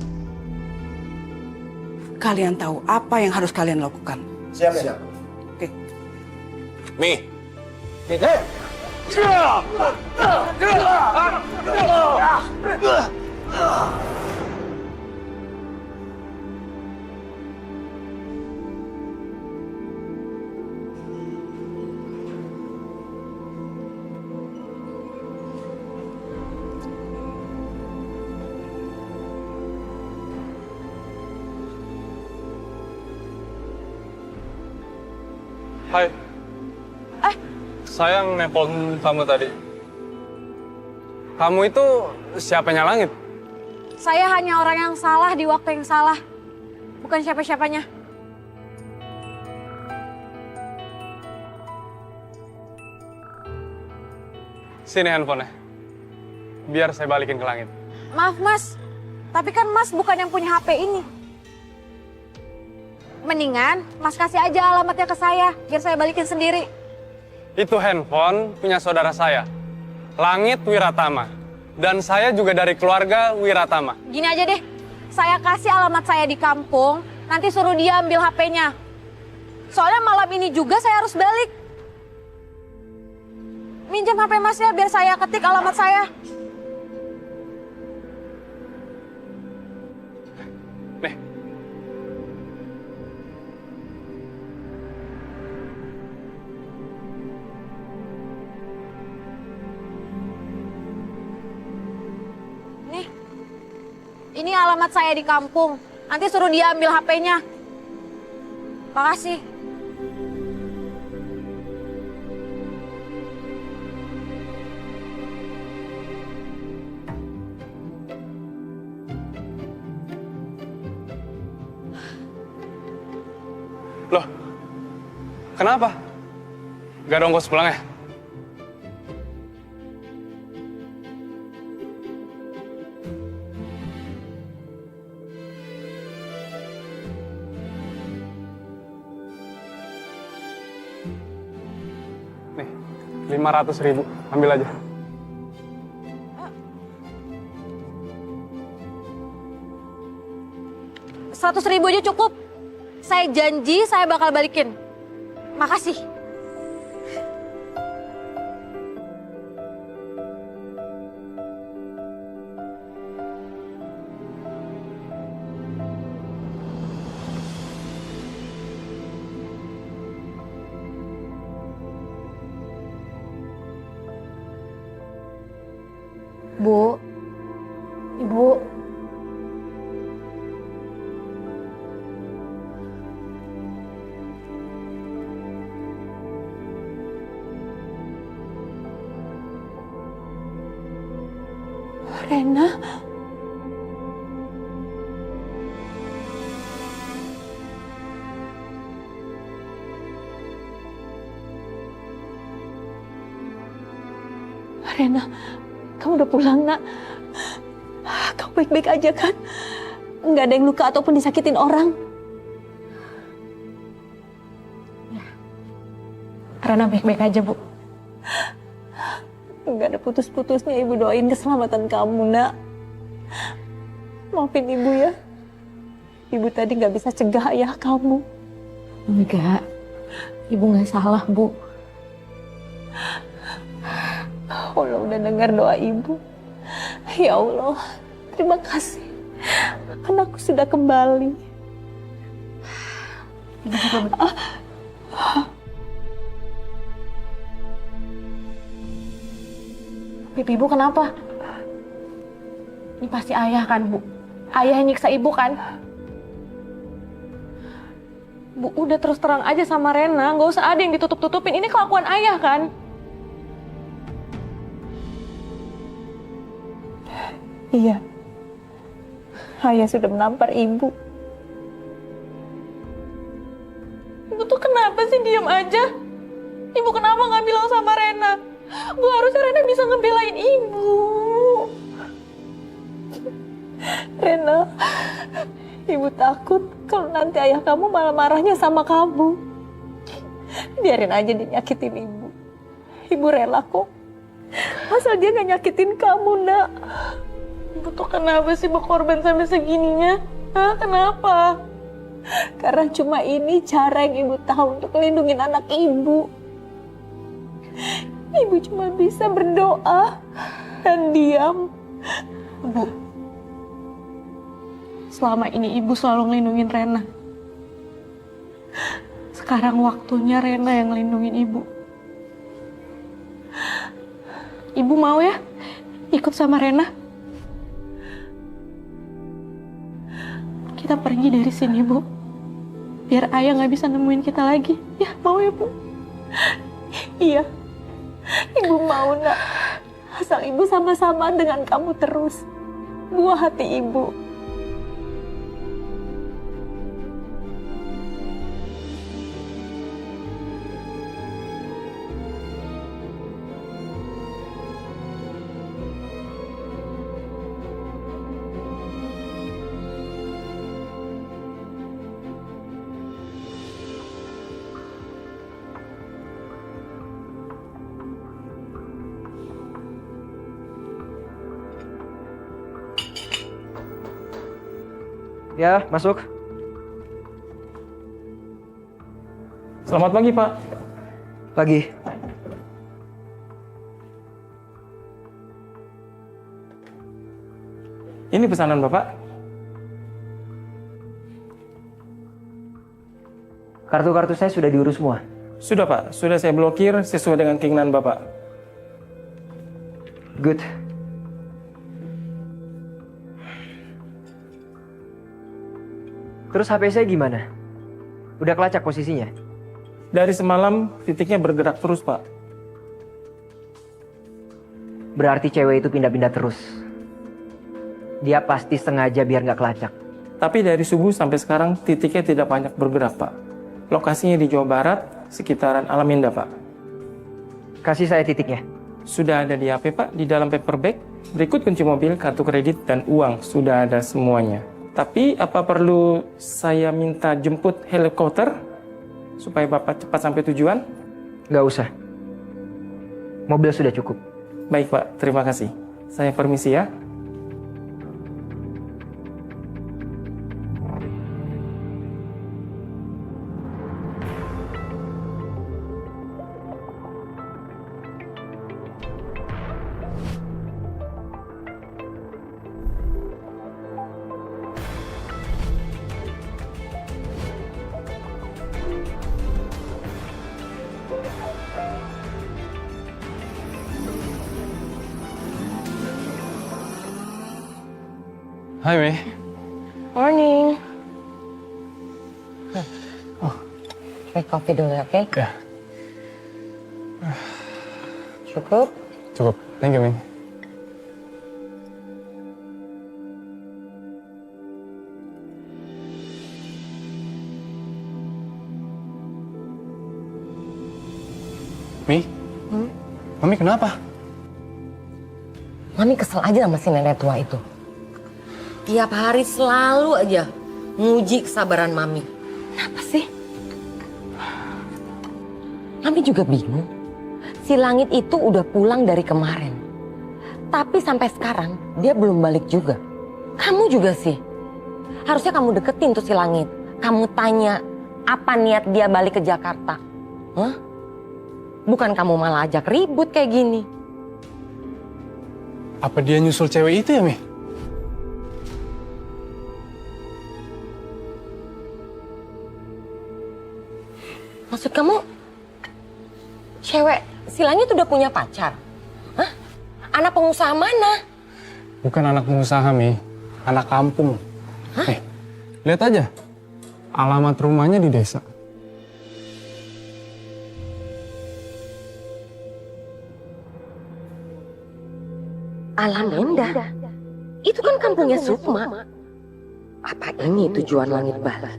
Kalian tahu apa yang harus kalian lakukan. Siap. Oke. Mi. Hai. Saya nelpon kamu tadi. Kamu itu siapanya Langit? Saya hanya orang yang salah di waktu yang salah. Bukan siapa-siapanya. Sini handphonenya. Biar saya balikin ke Langit. Maaf Mas, tapi kan Mas bukan yang punya HP ini. Mendingan Mas kasih aja alamatnya ke saya, biar saya balikin sendiri. Itu handphone punya saudara saya, Langit Wiratama. Dan saya juga dari keluarga Wiratama. Gini aja deh, saya kasih alamat saya di kampung, nanti suruh dia ambil HP-nya. Soalnya malam ini juga saya harus balik. Minjem HP Masnya biar saya ketik alamat saya. Nih. Nih, ini alamat saya di kampung. Nanti suruh dia ambil HP-nya. Makasih. Loh, kenapa? Gak ada ongkos pulangnya? Nih, 500.000, ambil aja. Rp100.000 aja cukup. Saya janji saya bakal balikin. Makasih. Bu, Ibu. Rena. Rena, kamu udah pulang, Nak. Kamu baik-baik aja kan? Nggak ada yang luka ataupun disakitin orang? Ya. Rena baik-baik aja, Bu. Nggak ada putus-putusnya Ibu doain keselamatan kamu, Nak. Maafin Ibu ya. Ibu tadi nggak bisa cegah ayah kamu. Enggak, Ibu nggak salah, Bu. Allah udah dengar doa Ibu. Ya Allah, terima kasih. Anakku sudah kembali. Ibu juga Pipi Ibu kenapa? Ini pasti ayah kan, Bu? Ayah yang nyiksa Ibu kan? Bu, udah terus terang aja sama Rena. Nggak usah ada yang ditutup-tutupin. Ini kelakuan ayah kan? Iya. Ayah sudah menampar Ibu. Ibu tuh kenapa sih diam aja? Ibu kenapa nggak bilang sama Rena? Bu, harusnya Rena bisa ngebelain Ibu. Rena, Ibu takut kalau nanti ayah kamu malah marahnya sama kamu. Biarin aja dia nyakitin Ibu. Ibu rela kok. Asal dia gak nyakitin kamu, Nak. Ibu tuh kenapa sih berkorban sampai segininya? Hah, kenapa? Karena cuma ini cara yang Ibu tahu untuk melindungi anak Ibu. Ibu cuma bisa berdoa dan diam. Bu, selama ini Ibu selalu ngelindungin Rena. Sekarang waktunya Rena yang ngelindungin Ibu. Ibu mau ya ikut sama Rena? Kita pergi dari sini, Bu. Biar ayah nggak bisa nemuin kita lagi. Ya, mau ya, Bu? Iya. Ibu mau, Nak. Asal ibu sama-sama dengan kamu terus. Buah hati ibu. Ya, masuk. Selamat pagi, Pak. Pagi. Ini pesanan Bapak. Kartu-kartu saya sudah diurus semua. Sudah, Pak. Sudah saya blokir sesuai dengan keinginan Bapak. Good. Terus HP saya gimana? Udah kelacak posisinya? Dari semalam titiknya bergerak terus, Pak. Berarti cewek itu pindah-pindah terus. Dia pasti sengaja biar nggak kelacak. Tapi dari subuh sampai sekarang titiknya tidak banyak bergerak, Pak. Lokasinya di Jawa Barat, sekitaran Alaminda, Pak. Kasih saya titiknya. Sudah ada di HP, Pak, di dalam paper bag. Berikut kunci mobil, kartu kredit, dan uang. Sudah ada semuanya. Tapi apa perlu saya minta jemput helikopter supaya Bapak cepat sampai tujuan? Nggak usah. Mobil sudah cukup. Baik, Pak. Terima kasih. Saya permisi ya. Hai, Mei. Morning. Take coffee dulu, oke? Ya. Cukup? Cukup. Thank you, Mei. Mi? Mami kenapa? Mami kesel aja sama si nenek tua itu. Tiap hari selalu aja nguji kesabaran Mami. Kenapa sih? Mami juga bingung. Si Langit itu udah pulang dari kemarin. Tapi sampai sekarang dia belum balik juga. Kamu juga sih. Harusnya kamu deketin tuh si Langit. Kamu tanya apa niat dia balik ke Jakarta. Hah? Bukan kamu malah ajak ribut kayak gini. Apa dia nyusul cewek itu ya, Mi? Maksud kamu, cewek si Langit udah punya pacar? Hah? Anak pengusaha mana? Bukan anak pengusaha, Mi. Anak kampung. Hah? Lihat aja. Alamat rumahnya di desa. Alaminda? Itu kan kampungnya Sukma. Apa ini tujuan Langit balik?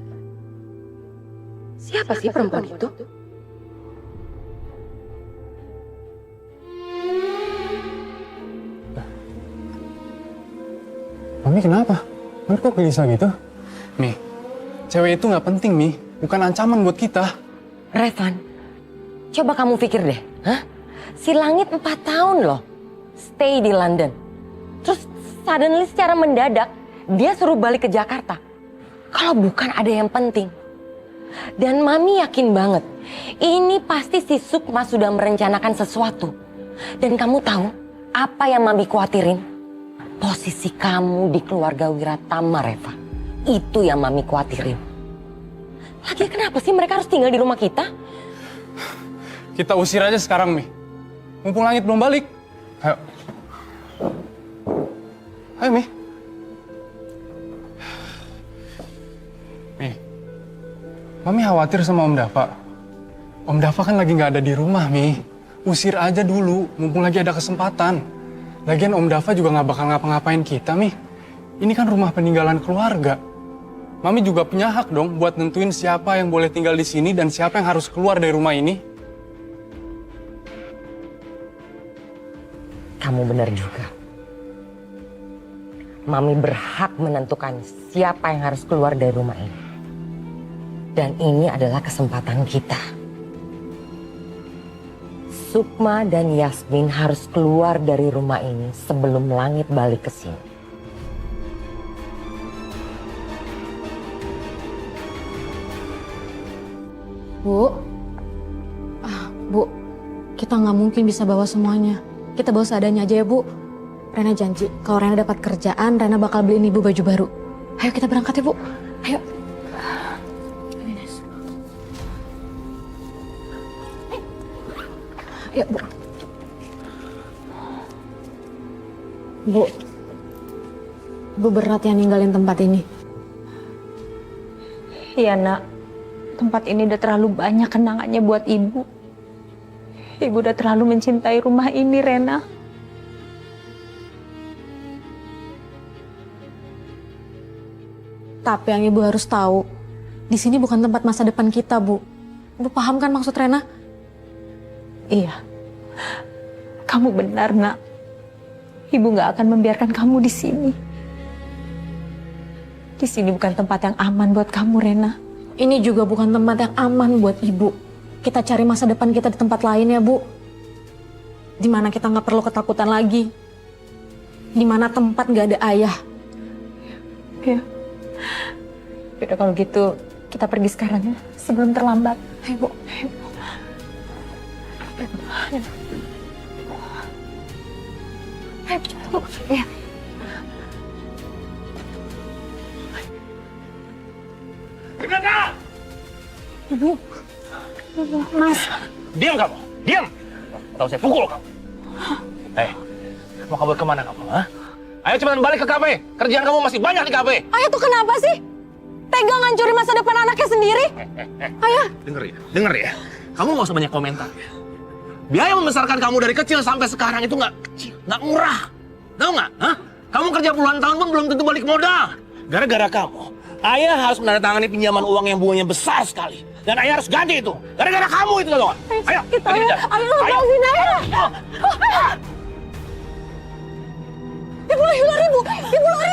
Siapa sih perempuan itu? Mami kenapa? Mami kok gelisah gitu? Mi, cewek itu nggak penting, Mi. Bukan ancaman buat kita. Revan, coba kamu pikir deh. Hah? Si Langit 4 tahun loh stay di London. Terus suddenly secara mendadak dia suruh balik ke Jakarta. Kalau bukan ada yang penting. Dan Mami yakin banget, ini pasti si Sukma sudah merencanakan sesuatu. Dan kamu tahu apa yang Mami khawatirin? Posisi kamu di keluarga Wiratama, Reva. Itu yang Mami khawatirin. Lagi kenapa sih mereka harus tinggal di rumah kita? Kita usir aja sekarang, Mi. Mumpung Langit belum balik. Ayo. Ayo, Mi. Mi. Mami khawatir sama Om Dava. Om Dava kan lagi nggak ada di rumah, Mi. Usir aja dulu, mumpung lagi ada kesempatan. Lagian Om Dava juga nggak bakal ngapa-ngapain kita, Mi. Ini kan rumah peninggalan keluarga. Mami juga punya hak dong buat nentuin siapa yang boleh tinggal di sini dan siapa yang harus keluar dari rumah ini. Kamu benar juga. Mami berhak menentukan siapa yang harus keluar dari rumah ini. Dan ini adalah kesempatan kita. Sukma dan Yasmin harus keluar dari rumah ini sebelum langit balik ke sini. Bu, kita nggak mungkin bisa bawa semuanya. Kita bawa seadanya aja ya, Bu. Rena janji, kalau Rena dapat kerjaan, Rena bakal beliin Ibu baju baru. Ayo kita berangkat ya, Bu. Ayo. Ayo, Bu. Bu berat ya ninggalin tempat ini. Iya, Nak. Tempat ini udah terlalu banyak kenangannya buat Ibu. Ibu udah terlalu mencintai rumah ini, Rena. Tapi yang Ibu harus tahu, di sini bukan tempat masa depan kita, Bu. Ibu paham kan maksud Rena? Iya. Kamu benar, Nak. Ibu nggak akan membiarkan kamu di sini. Di sini bukan tempat yang aman buat kamu, Rena. Ini juga bukan tempat yang aman buat Ibu. Kita cari masa depan kita di tempat lain ya, Bu. Dimana kita nggak perlu ketakutan lagi. Dimana tempat nggak ada ayah. Ya. Yaudah kalau gitu, kita pergi sekarang ya, sebelum terlambat. Ayo, Bu. Ayo. Ayo, Bu. Ya. Renata! Ibu. Mas. Diam kamu, diam! Atau saya pukul kamu. Mau kabur kemana kamu? Ha? Ayo cepat balik ke kafe. Kerjaan kamu masih banyak di kafe. Ayah tuh kenapa sih? Tega ngancurin masa depan anaknya sendiri? Ayah. Dengar ya. Kamu nggak usah banyak komentar ya. Biaya membesarkan kamu dari kecil sampai sekarang itu nggak kecil, nggak murah. Tahu nggak? Hah? Kamu kerja puluhan tahun pun belum tentu balik modal. Gara-gara kamu, ayah harus menandatangani pinjaman uang yang bunganya besar sekali. Dan ayah harus ganti itu. Gara-gara kamu itu, tau nggak? Ayo, pergi aja. Ayo lepasin ayah. Ibu lari, Bu. Ibu lari.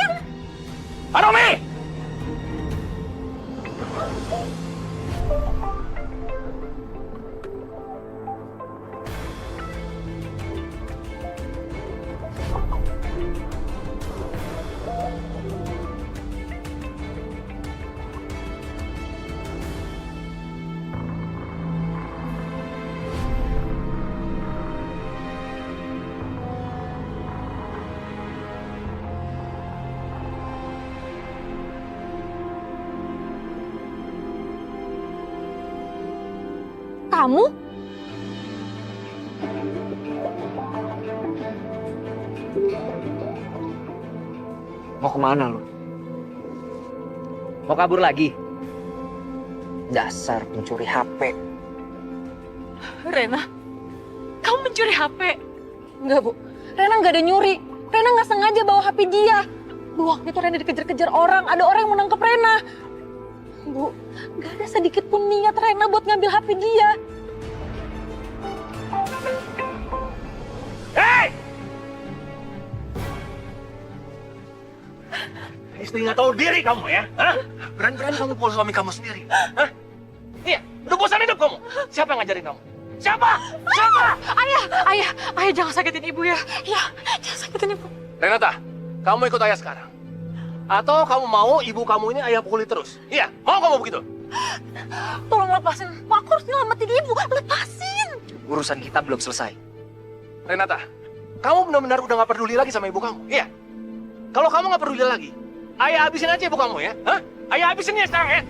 Anomi! Kamu? Mau kemana lu? Mau kabur lagi? Dasar pencuri HP. Rena, kamu mencuri HP? Enggak, Bu. Rena nggak ada nyuri. Rena nggak sengaja bawa HP dia. Waktu itu Rena dikejar-kejar orang. Ada orang yang mau nangkep Rena. Bu, nggak ada sedikit pun niat Rena buat ngambil HP dia. Hei! Istri nggak tahu diri kamu ya? Hah? Berani-berani kamu pukul suami kamu sendiri? Hah? Iya, udah bosan hidup kamu? Siapa yang ngajarin kamu? Siapa? Siapa? Ayah jangan sakitin ibu ya. Ya, jangan sakitin ibu. Renata, kamu ikut ayah sekarang. Atau kamu mau ibu kamu ini ayah pukuli terus? Iya, mau kamu begitu? Tolong lepasin. Aku harus nyelamatin ibu. Lepasin. Urusan kita belum selesai. Renata, kamu benar-benar udah gak peduli lagi sama ibu kamu? Iya. Kalau kamu gak peduli lagi, ayah habisin aja ibu kamu ya. Hah? Ayah habisin ya sekarang ya.